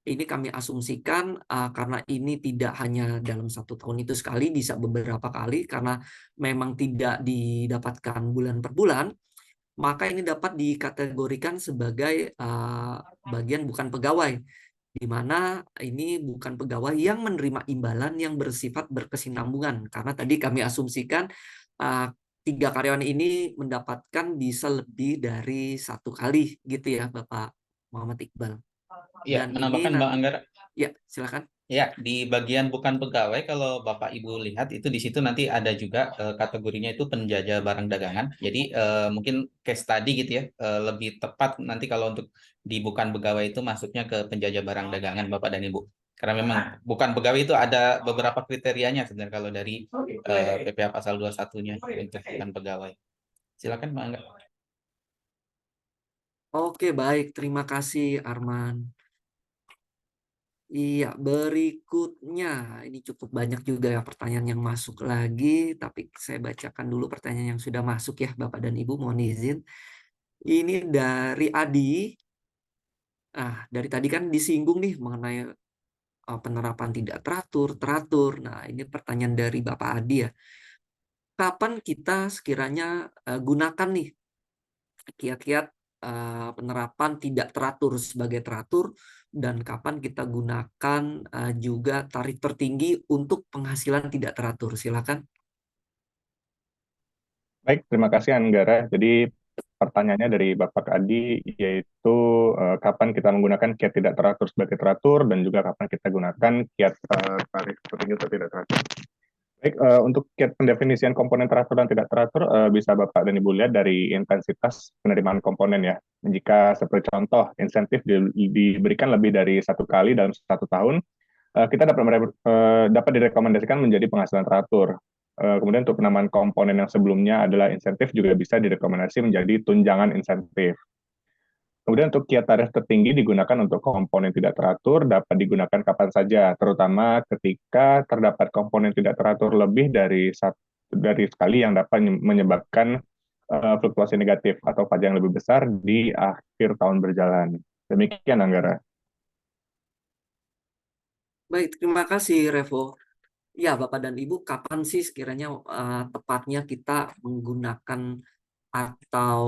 Ini kami asumsikan karena ini tidak hanya dalam 1 tahun itu sekali, bisa beberapa kali karena memang tidak didapatkan bulan per bulan, maka ini dapat dikategorikan sebagai bagian bukan pegawai, di mana ini bukan pegawai yang menerima imbalan yang bersifat berkesinambungan. Karena tadi kami asumsikan 3 karyawan ini mendapatkan bisa lebih dari 1 kali gitu ya, Bapak Muhammad Iqbal. Iya, Dan ini menambahkan Bang Anggara. ya, silakan. Ya, di bagian bukan pegawai, kalau Bapak Ibu lihat itu di situ nanti ada juga kategorinya itu penjajah barang dagangan. Jadi mungkin case study gitu ya, lebih tepat nanti kalau untuk di bukan pegawai itu masuknya ke penjajah barang dagangan Bapak dan Ibu. Karena memang bukan pegawai itu ada beberapa kriterianya sebenarnya kalau dari PPh pasal 21-nya untuk bukan pegawai. Silakan Bang Angga. Oke, baik. Terima kasih, Arman. Iya, berikutnya. Ini cukup banyak juga ya pertanyaan yang masuk lagi, tapi saya bacakan dulu pertanyaan yang sudah masuk ya, Bapak dan Ibu, mohon izin. Ini dari Adi. Dari tadi kan disinggung nih mengenai penerapan tidak teratur. Nah, ini pertanyaan dari Bapak Adi ya. Kapan kita sekiranya gunakan nih kiat-kiat penerapan tidak teratur sebagai teratur, dan kapan kita gunakan juga tarif tertinggi untuk penghasilan tidak teratur? Silakan. Baik, terima kasih Anggara. Jadi pertanyaannya dari Bapak Adi yaitu kapan kita menggunakan kiat tidak teratur sebagai teratur dan juga kapan kita gunakan kiat tarif tertinggi atau tidak teratur. Baik, untuk kiat pendefinisian komponen teratur dan tidak teratur bisa Bapak dan Ibu lihat dari intensitas penerimaan komponen ya. Jika seperti contoh insentif diberikan lebih dari 1 kali dalam 1 tahun, kita dapat direkomendasikan menjadi penghasilan teratur. Kemudian untuk penamaan komponen yang sebelumnya adalah insentif juga bisa direkomendasi menjadi tunjangan insentif. Kemudian untuk kiat tarif tertinggi digunakan untuk komponen tidak teratur, dapat digunakan kapan saja, terutama ketika terdapat komponen tidak teratur lebih dari sekali yang dapat menyebabkan fluktuasi negatif atau pajak yang lebih besar di akhir tahun berjalan. Demikian Anggara. Baik, terima kasih Revo. Ya, Bapak dan Ibu, kapan sih sekiranya tepatnya kita menggunakan atau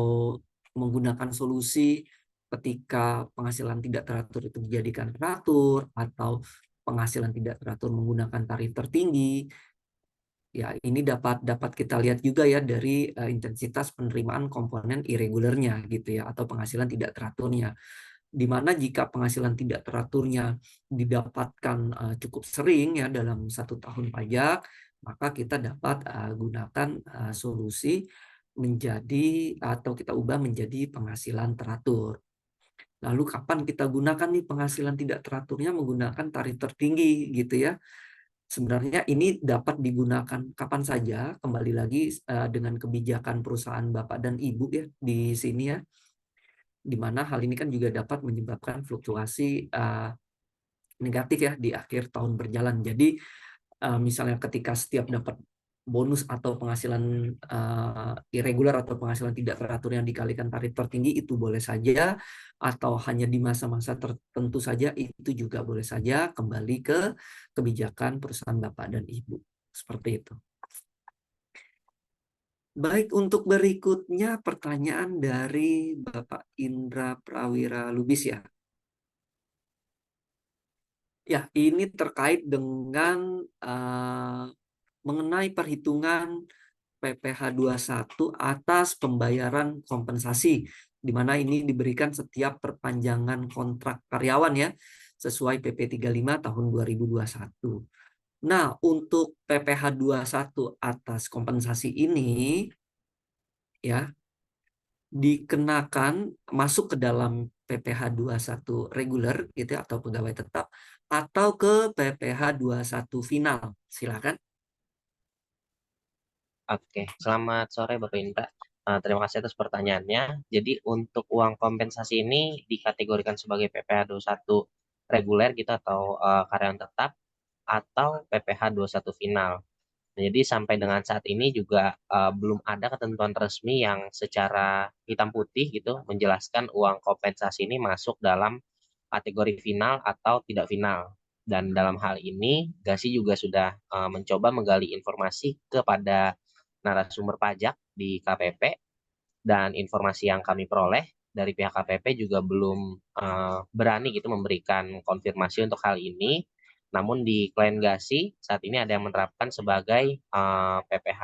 menggunakan solusi ketika penghasilan tidak teratur itu dijadikan teratur, atau penghasilan tidak teratur menggunakan tarif tertinggi? Ya, ini dapat kita lihat juga ya dari intensitas penerimaan komponen irregulernya gitu ya, atau penghasilan tidak teraturnya. di mana jika penghasilan tidak teraturnya didapatkan cukup sering ya dalam 1 tahun pajak, maka kita dapat gunakan solusi menjadi atau kita ubah menjadi penghasilan teratur. Lalu kapan kita gunakan nih penghasilan tidak teraturnya? Menggunakan tarif tertinggi gitu ya. Sebenarnya ini dapat digunakan kapan saja, kembali lagi dengan kebijakan perusahaan Bapak dan Ibu ya di sini ya, di mana hal ini kan juga dapat menyebabkan fluktuasi negatif ya di akhir tahun berjalan. Jadi misalnya ketika setiap dapat bonus atau penghasilan irregular atau penghasilan tidak teratur yang dikalikan tarif tertinggi itu boleh saja, atau hanya di masa-masa tertentu saja itu juga boleh saja, kembali ke kebijakan perusahaan Bapak dan Ibu. Seperti itu. Baik, untuk berikutnya pertanyaan dari Bapak Indra Prawira Lubis ya. Ya, ini terkait dengan mengenai perhitungan PPh 21 atas pembayaran kompensasi, di mana ini diberikan setiap perpanjangan kontrak karyawan ya, sesuai PP 35 tahun 2021. Nah, untuk PPh 21 atas kompensasi ini ya dikenakan masuk ke dalam PPh 21 reguler gitu ya, atau pegawai tetap, atau ke PPh 21 final. Silakan. Oke, selamat sore Bapak Indra. Terima kasih atas pertanyaannya. Jadi untuk uang kompensasi ini dikategorikan sebagai PPh 21 reguler gitu atau karyawan tetap atau PPh 21 final. Nah, jadi sampai dengan saat ini juga belum ada ketentuan resmi yang secara hitam putih gitu menjelaskan uang kompensasi ini masuk dalam kategori final atau tidak final. Dan dalam hal ini, GASI juga sudah mencoba menggali informasi kepada narasumber pajak di KPP, dan informasi yang kami peroleh dari pihak KPP juga belum berani gitu memberikan konfirmasi untuk hal ini. Namun di klien GASI saat ini ada yang menerapkan sebagai PPh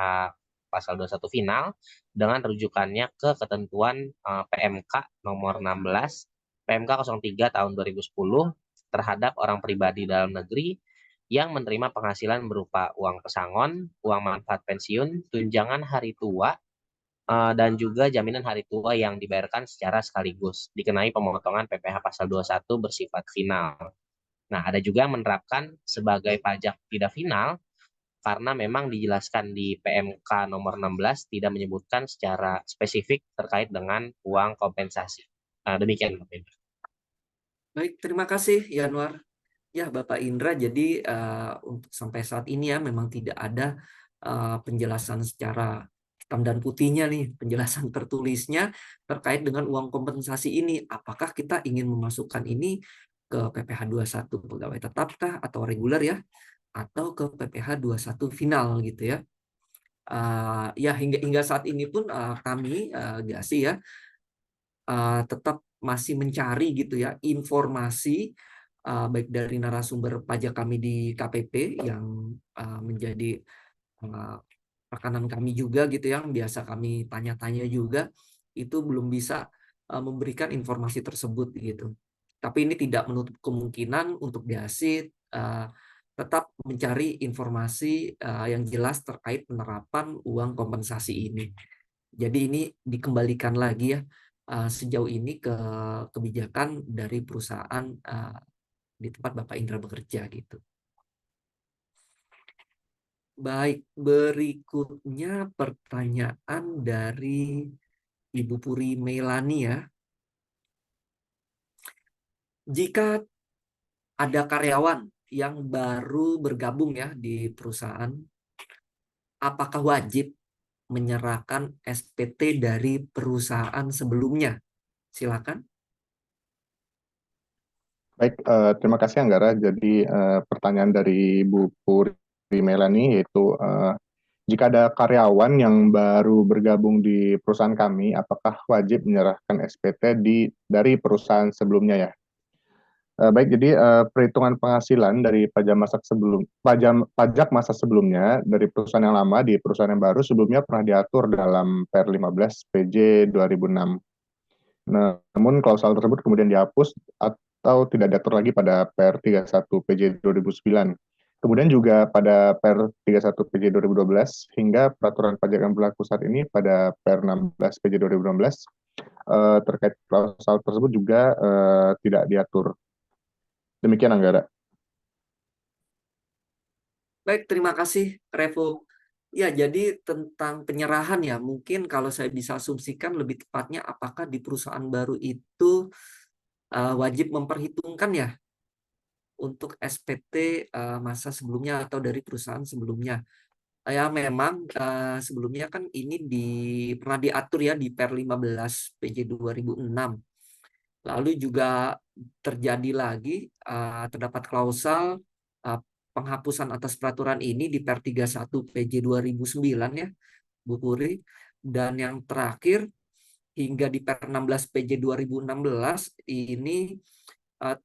pasal 21 final dengan rujukannya ke ketentuan PMK nomor 16 PMK 03 tahun 2010 terhadap orang pribadi dalam negeri yang menerima penghasilan berupa uang pesangon, uang manfaat pensiun, tunjangan hari tua, dan juga jaminan hari tua yang dibayarkan secara sekaligus, dikenai pemotongan PPh pasal 21 bersifat final. Nah, ada juga yang menerapkan sebagai pajak tidak final karena memang dijelaskan di PMK nomor 16 tidak menyebutkan secara spesifik terkait dengan uang kompensasi. Demikian, Bapak Indra. Baik, terima kasih Yanwar. Ya, Bapak Indra, jadi untuk sampai saat ini ya memang tidak ada penjelasan secara hitam dan putihnya nih, penjelasan tertulisnya terkait dengan uang kompensasi ini. Apakah kita ingin memasukkan ini ke PPh 21 pegawai tetapkah atau reguler ya, atau ke PPh 21 final gitu ya. Ya hingga saat ini pun kami GASI ya tetap masih mencari gitu ya informasi baik dari narasumber pajak kami di KPP yang menjadi rekanan kami juga gitu yang biasa kami tanya-tanya juga, itu belum bisa memberikan informasi tersebut gitu. Tapi ini tidak menutup kemungkinan untuk GASI tetap mencari informasi yang jelas terkait penerapan uang kompensasi ini. Jadi ini dikembalikan lagi ya sejauh ini ke kebijakan dari perusahaan di tempat Bapak Indra bekerja gitu. Baik, berikutnya pertanyaan dari Ibu Puri Melani ya. Jika ada karyawan yang baru bergabung ya di perusahaan, apakah wajib menyerahkan SPT dari perusahaan sebelumnya? Silakan. Baik, terima kasih Anggara. Jadi pertanyaan dari Bu Puri Melani yaitu jika ada karyawan yang baru bergabung di perusahaan kami, apakah wajib menyerahkan SPT dari perusahaan sebelumnya ya? Baik, jadi perhitungan penghasilan dari pajak masa sebelumnya dari perusahaan yang lama di perusahaan yang baru sebelumnya pernah diatur dalam Per 15 PJ 2006. Namun klausal tersebut kemudian dihapus atau tidak diatur lagi pada Per 31 PJ 2009. Kemudian juga pada Per 31 PJ 2012 hingga peraturan pajak yang berlaku saat ini pada Per 16 PJ 2016 terkait klausal tersebut juga tidak diatur. Demikian Anggara. Baik, terima kasih Revo. Ya, jadi tentang penyerahan ya, mungkin kalau saya bisa asumsikan lebih tepatnya apakah di perusahaan baru itu wajib memperhitungkan ya untuk SPT masa sebelumnya atau dari perusahaan sebelumnya. Ya memang sebelumnya kan ini pernah diatur ya di Per 15 PJ 2006. Lalu juga terjadi lagi terdapat klausal penghapusan atas peraturan ini di Per 31 PJ 2009 ya, Bu Puri. Dan yang terakhir hingga di Per 16 PJ 2016 ini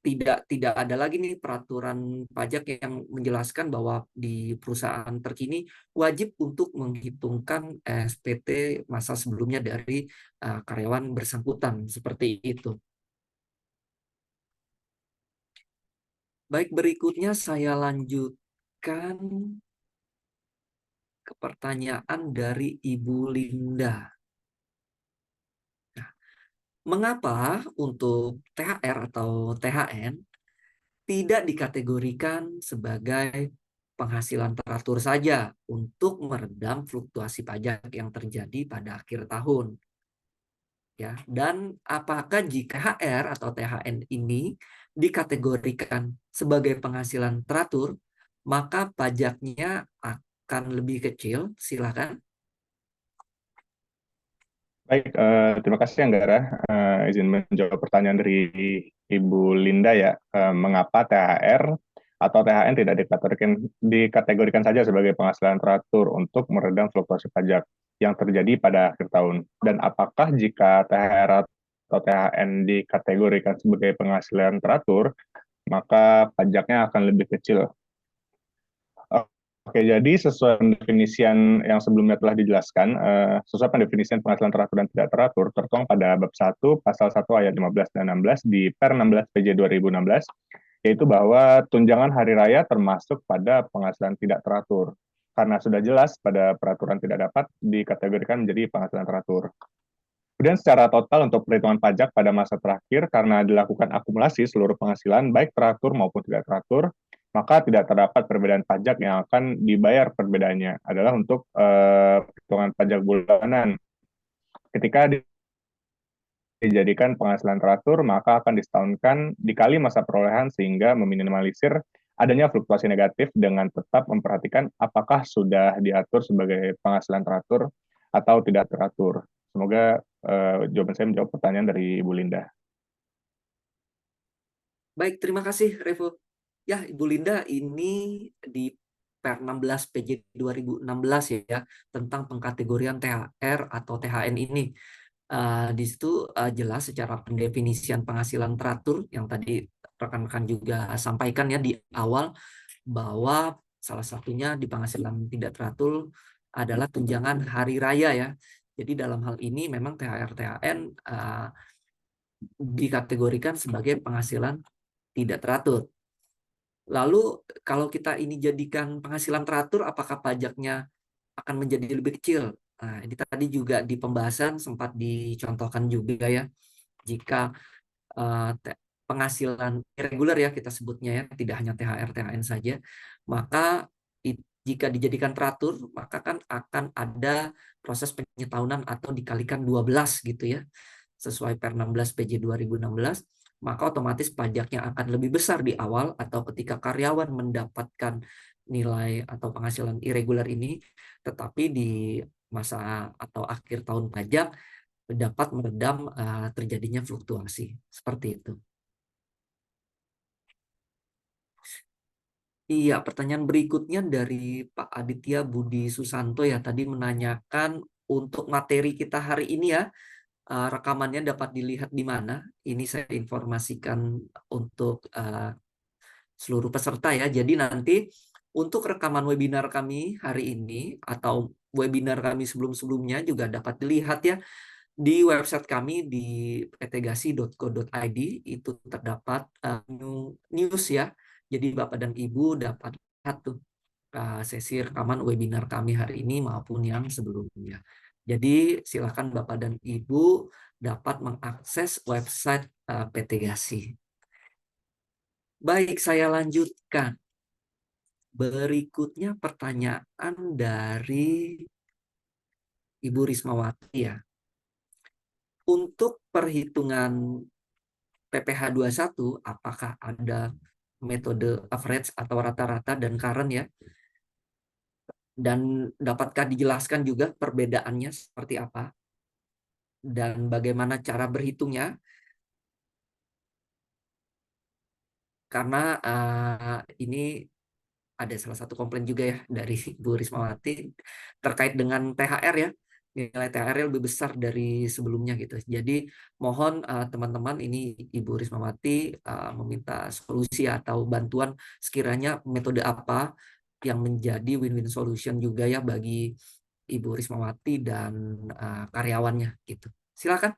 tidak ada lagi nih peraturan pajak yang menjelaskan bahwa di perusahaan terkini wajib untuk menghitungkan SPT masa sebelumnya dari karyawan bersangkutan seperti itu. Baik, berikutnya saya lanjutkan ke pertanyaan dari Ibu Linda. Nah, mengapa untuk THR atau THN tidak dikategorikan sebagai penghasilan teratur saja untuk meredam fluktuasi pajak yang terjadi pada akhir tahun? Ya, dan apakah jika HR atau THN ini dikategorikan sebagai penghasilan teratur, maka pajaknya akan lebih kecil? Silakan. Baik, terima kasih Anggara. Izin menjawab pertanyaan dari Ibu Linda ya. Mengapa THR atau THN tidak dikategorikan saja sebagai penghasilan teratur untuk meredam fluktuasi pajak yang terjadi pada akhir tahun? Dan apakah jika THR atau THN dikategorikan sebagai penghasilan teratur, maka pajaknya akan lebih kecil? Oke, jadi sesuai pendefinisian yang sebelumnya telah dijelaskan, sesuai pendefinisian penghasilan teratur dan tidak teratur, tertuang pada bab 1, pasal 1 ayat 15 dan 16 di Per 16 PJ 2016, yaitu bahwa tunjangan hari raya termasuk pada penghasilan tidak teratur. Karena sudah jelas pada peraturan tidak dapat dikategorikan menjadi penghasilan teratur. Kemudian secara total untuk perhitungan pajak pada masa terakhir, karena dilakukan akumulasi seluruh penghasilan, baik teratur maupun tidak teratur, maka tidak terdapat perbedaan pajak yang akan dibayar. Perbedaannya adalah untuk perhitungan pajak bulanan. Ketika dijadikan penghasilan teratur, maka akan disetahunkan dikali masa perolehan sehingga meminimalisir adanya fluktuasi negatif dengan tetap memperhatikan apakah sudah diatur sebagai penghasilan teratur atau tidak teratur. Semoga jawaban saya menjawab pertanyaan dari Ibu Linda. Baik, terima kasih Revo. Ya, Ibu Linda, ini di Per 16 PJ 2016 ya, tentang pengkategorian THR atau THN ini. Di situ jelas secara pendefinisian penghasilan teratur yang tadi rekan-rekan juga sampaikan ya di awal, bahwa salah satunya di penghasilan tidak teratur adalah tunjangan hari raya ya. Jadi dalam hal ini memang THR THN dikategorikan sebagai penghasilan tidak teratur. Lalu kalau kita ini jadikan penghasilan teratur, apakah pajaknya akan menjadi lebih kecil? Nah, ini tadi juga di pembahasan sempat dicontohkan juga ya, jika penghasilan irregular ya kita sebutnya ya, tidak hanya THR, THN saja, maka jika dijadikan teratur, maka kan akan ada proses penyetahunan atau dikalikan 12 gitu ya, sesuai Per 16 PJ 2016, maka otomatis pajaknya akan lebih besar di awal atau ketika karyawan mendapatkan nilai atau penghasilan irregular ini, tetapi di masa atau akhir tahun pajak dapat meredam terjadinya fluktuasi. Seperti itu. Iya, pertanyaan berikutnya dari Pak Aditya Budi Susanto ya, tadi menanyakan untuk materi kita hari ini ya, rekamannya dapat dilihat di mana. Ini saya informasikan untuk seluruh peserta ya. Jadi nanti untuk rekaman webinar kami hari ini atau webinar kami sebelum-sebelumnya juga dapat dilihat ya Di website kami di ptgasi.co.id itu terdapat news ya. Jadi Bapak dan Ibu dapat lihat tuh sesi rekaman webinar kami hari ini maupun yang sebelumnya. Jadi silakan Bapak dan Ibu dapat mengakses website PT Gasi. Baik, saya lanjutkan. Berikutnya pertanyaan dari Ibu Rismawati ya. Untuk perhitungan PPh 21, apakah ada metode average atau rata-rata dan current ya? Dan dapatkah dijelaskan juga perbedaannya seperti apa? Dan bagaimana cara berhitungnya? Karena ini ada salah satu komplain juga ya dari Bu Rismawati terkait dengan THR ya. Nilai THR lebih besar dari sebelumnya gitu. Jadi mohon teman-teman ini Ibu Rismawati meminta solusi atau bantuan sekiranya metode apa yang menjadi win-win solution juga ya bagi Ibu Rismawati dan karyawannya gitu. Silakan.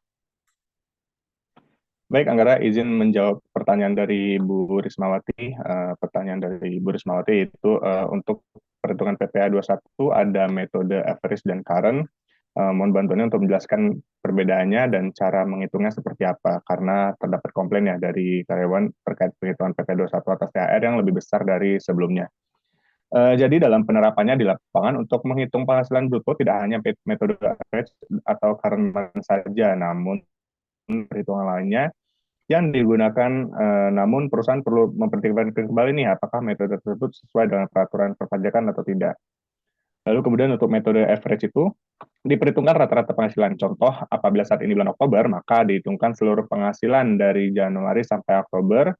Baik, Anggara, izin menjawab pertanyaan dari Bu Rismawati. Pertanyaan dari Bu Rismawati itu untuk perhitungan PPh 21 ada metode average dan current. Mohon bantuannya untuk menjelaskan perbedaannya dan cara menghitungnya seperti apa, karena terdapat komplain ya dari karyawan terkait perhitungan PPh 21 atas THR yang lebih besar dari sebelumnya. Jadi dalam penerapannya di lapangan untuk menghitung penghasilan bruto tidak hanya metode average atau current saja, namun perhitungan lainnya yang digunakan, namun perusahaan perlu mempertimbangkan kembali nih apakah metode tersebut sesuai dengan peraturan perpajakan atau tidak. Lalu kemudian untuk metode average itu diperhitungkan rata-rata penghasilan. Contoh, apabila saat ini bulan Oktober, maka dihitungkan seluruh penghasilan dari Januari sampai Oktober,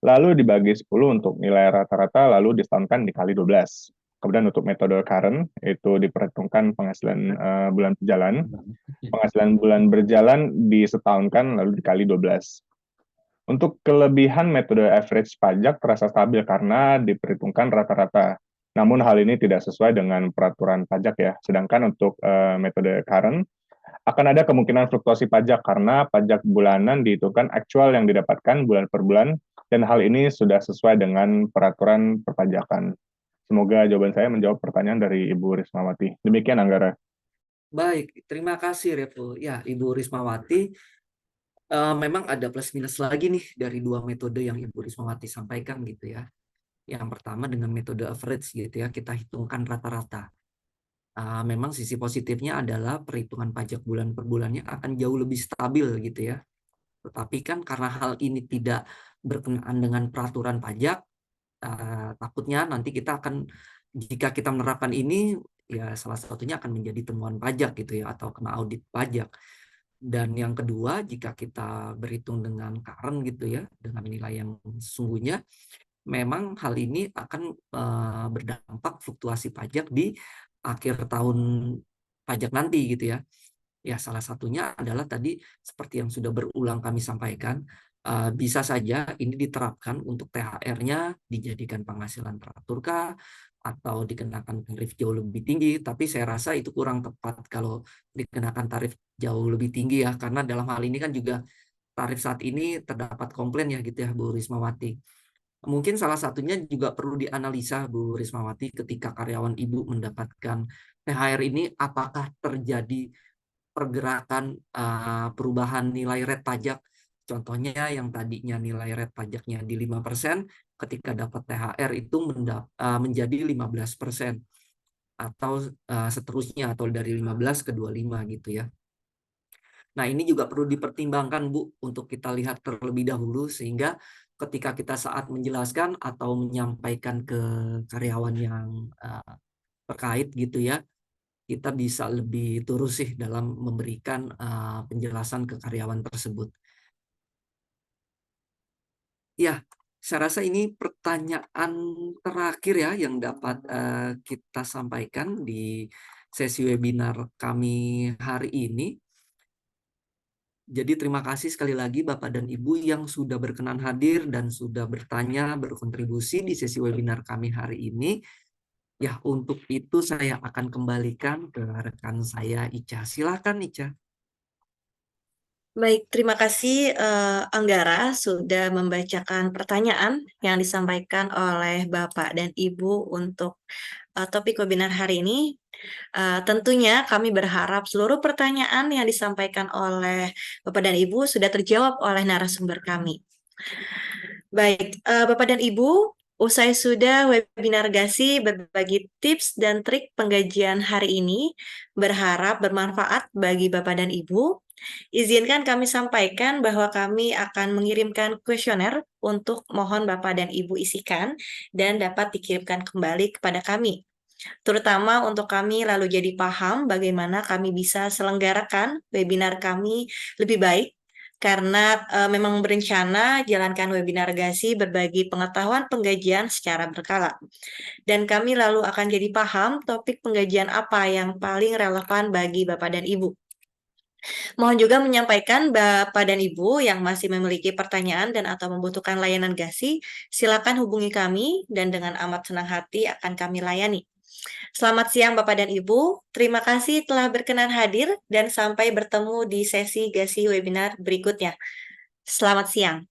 lalu dibagi 10 untuk nilai rata-rata, lalu disetahunkan dikali 12. Kemudian untuk metode current, itu diperhitungkan penghasilan bulan berjalan. Penghasilan bulan berjalan disetahunkan lalu dikali 12. Untuk kelebihan metode average pajak terasa stabil karena diperhitungkan rata-rata. Namun hal ini tidak sesuai dengan peraturan pajak ya. Sedangkan untuk metode current akan ada kemungkinan fluktuasi pajak karena pajak bulanan dihitungkan aktual yang didapatkan bulan per bulan dan hal ini sudah sesuai dengan peraturan perpajakan. Semoga jawaban saya menjawab pertanyaan dari Ibu Rismawati. Demikian, Anggara. Baik, terima kasih Revo. Ya, Ibu Rismawati. Memang ada plus minus lagi nih dari dua metode yang Ibu Rismawati sampaikan gitu ya. Yang pertama dengan metode average gitu ya, kita hitungkan rata-rata. Memang sisi positifnya adalah perhitungan pajak bulan per bulannya akan jauh lebih stabil gitu ya. Tetapi kan karena hal ini tidak berkenaan dengan peraturan pajak, takutnya nanti kita akan, jika kita menerapkan ini, ya salah satunya akan menjadi temuan pajak gitu ya, atau kena audit pajak. Dan yang kedua, jika kita berhitung dengan current gitu ya, dengan nilai yang sesungguhnya, memang hal ini akan berdampak fluktuasi pajak di akhir tahun pajak nanti gitu ya. Ya, salah satunya adalah tadi seperti yang sudah berulang kami sampaikan, bisa saja ini diterapkan untuk THR-nya dijadikan penghasilan teratur kah, atau dikenakan tarif jauh lebih tinggi, tapi saya rasa itu kurang tepat kalau dikenakan tarif jauh lebih tinggi ya, karena dalam hal ini kan juga tarif saat ini terdapat komplain ya gitu ya Bu Rismawati. Mungkin salah satunya juga perlu dianalisa Bu Rismawati ketika karyawan Ibu mendapatkan THR ini, apakah terjadi pergerakan perubahan nilai rate pajak. Contohnya yang tadinya nilai rate pajaknya di 5%, ketika dapat THR itu menjadi 15%. Atau seterusnya, atau dari 15 ke 25 gitu ya. Nah, ini juga perlu dipertimbangkan Bu, untuk kita lihat terlebih dahulu, sehingga ketika kita saat menjelaskan atau menyampaikan ke karyawan yang terkait gitu ya, kita bisa lebih terus sih dalam memberikan penjelasan ke karyawan tersebut. Ya, saya rasa ini pertanyaan terakhir ya yang dapat kita sampaikan di sesi webinar kami hari ini. Jadi terima kasih sekali lagi Bapak dan Ibu yang sudah berkenan hadir dan sudah bertanya, berkontribusi di sesi webinar kami hari ini. Ya, untuk itu saya akan kembalikan ke rekan saya Ica. Silakan Ica. Baik, terima kasih Anggara sudah membacakan pertanyaan yang disampaikan oleh Bapak dan Ibu untuk topik webinar hari ini. Tentunya kami berharap seluruh pertanyaan yang disampaikan oleh Bapak dan Ibu sudah terjawab oleh narasumber kami. Baik, Bapak dan Ibu, usai sudah webinar GASI berbagi tips dan trik penggajian hari ini, berharap bermanfaat bagi Bapak dan Ibu. Izinkan kami sampaikan bahwa kami akan mengirimkan kuesioner untuk mohon Bapak dan Ibu isikan dan dapat dikirimkan kembali kepada kami. Terutama untuk kami lalu jadi paham bagaimana kami bisa selenggarakan webinar kami lebih baik karena memang berencana jalankan webinar GASI berbagi pengetahuan penggajian secara berkala. Dan kami lalu akan jadi paham topik penggajian apa yang paling relevan bagi Bapak dan Ibu. Mohon juga menyampaikan Bapak dan Ibu yang masih memiliki pertanyaan dan atau membutuhkan layanan GASI, silakan hubungi kami dan dengan amat senang hati akan kami layani. Selamat siang Bapak dan Ibu, terima kasih telah berkenan hadir dan sampai bertemu di sesi GASI webinar berikutnya. Selamat siang.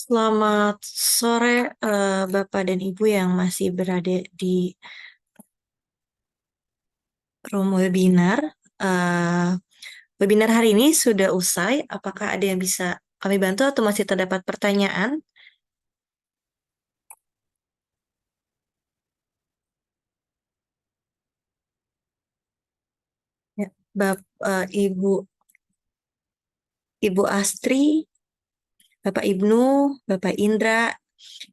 Selamat sore, Bapak dan Ibu yang masih berada di room webinar. Eh, Webinar hari ini sudah usai. Apakah ada yang bisa kami bantu atau masih terdapat pertanyaan? Ya, Ibu Astri, Bapak Ibnu, Bapak Indra,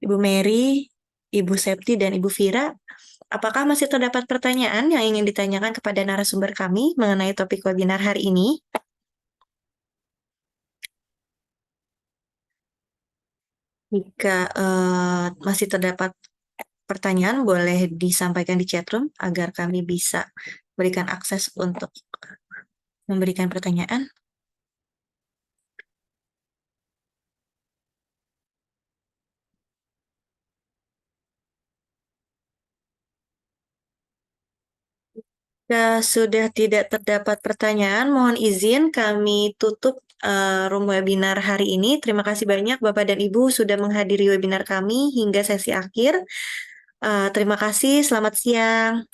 Ibu Mary, Ibu Septi, dan Ibu Vira. Apakah masih terdapat pertanyaan yang ingin ditanyakan kepada narasumber kami mengenai topik webinar hari ini? Jika masih terdapat pertanyaan, boleh disampaikan di chat room agar kami bisa berikan akses untuk memberikan pertanyaan. Jika sudah tidak terdapat pertanyaan, mohon izin kami tutup room webinar hari ini. Terima kasih banyak Bapak dan Ibu sudah menghadiri webinar kami hingga sesi akhir. Terima kasih, selamat siang.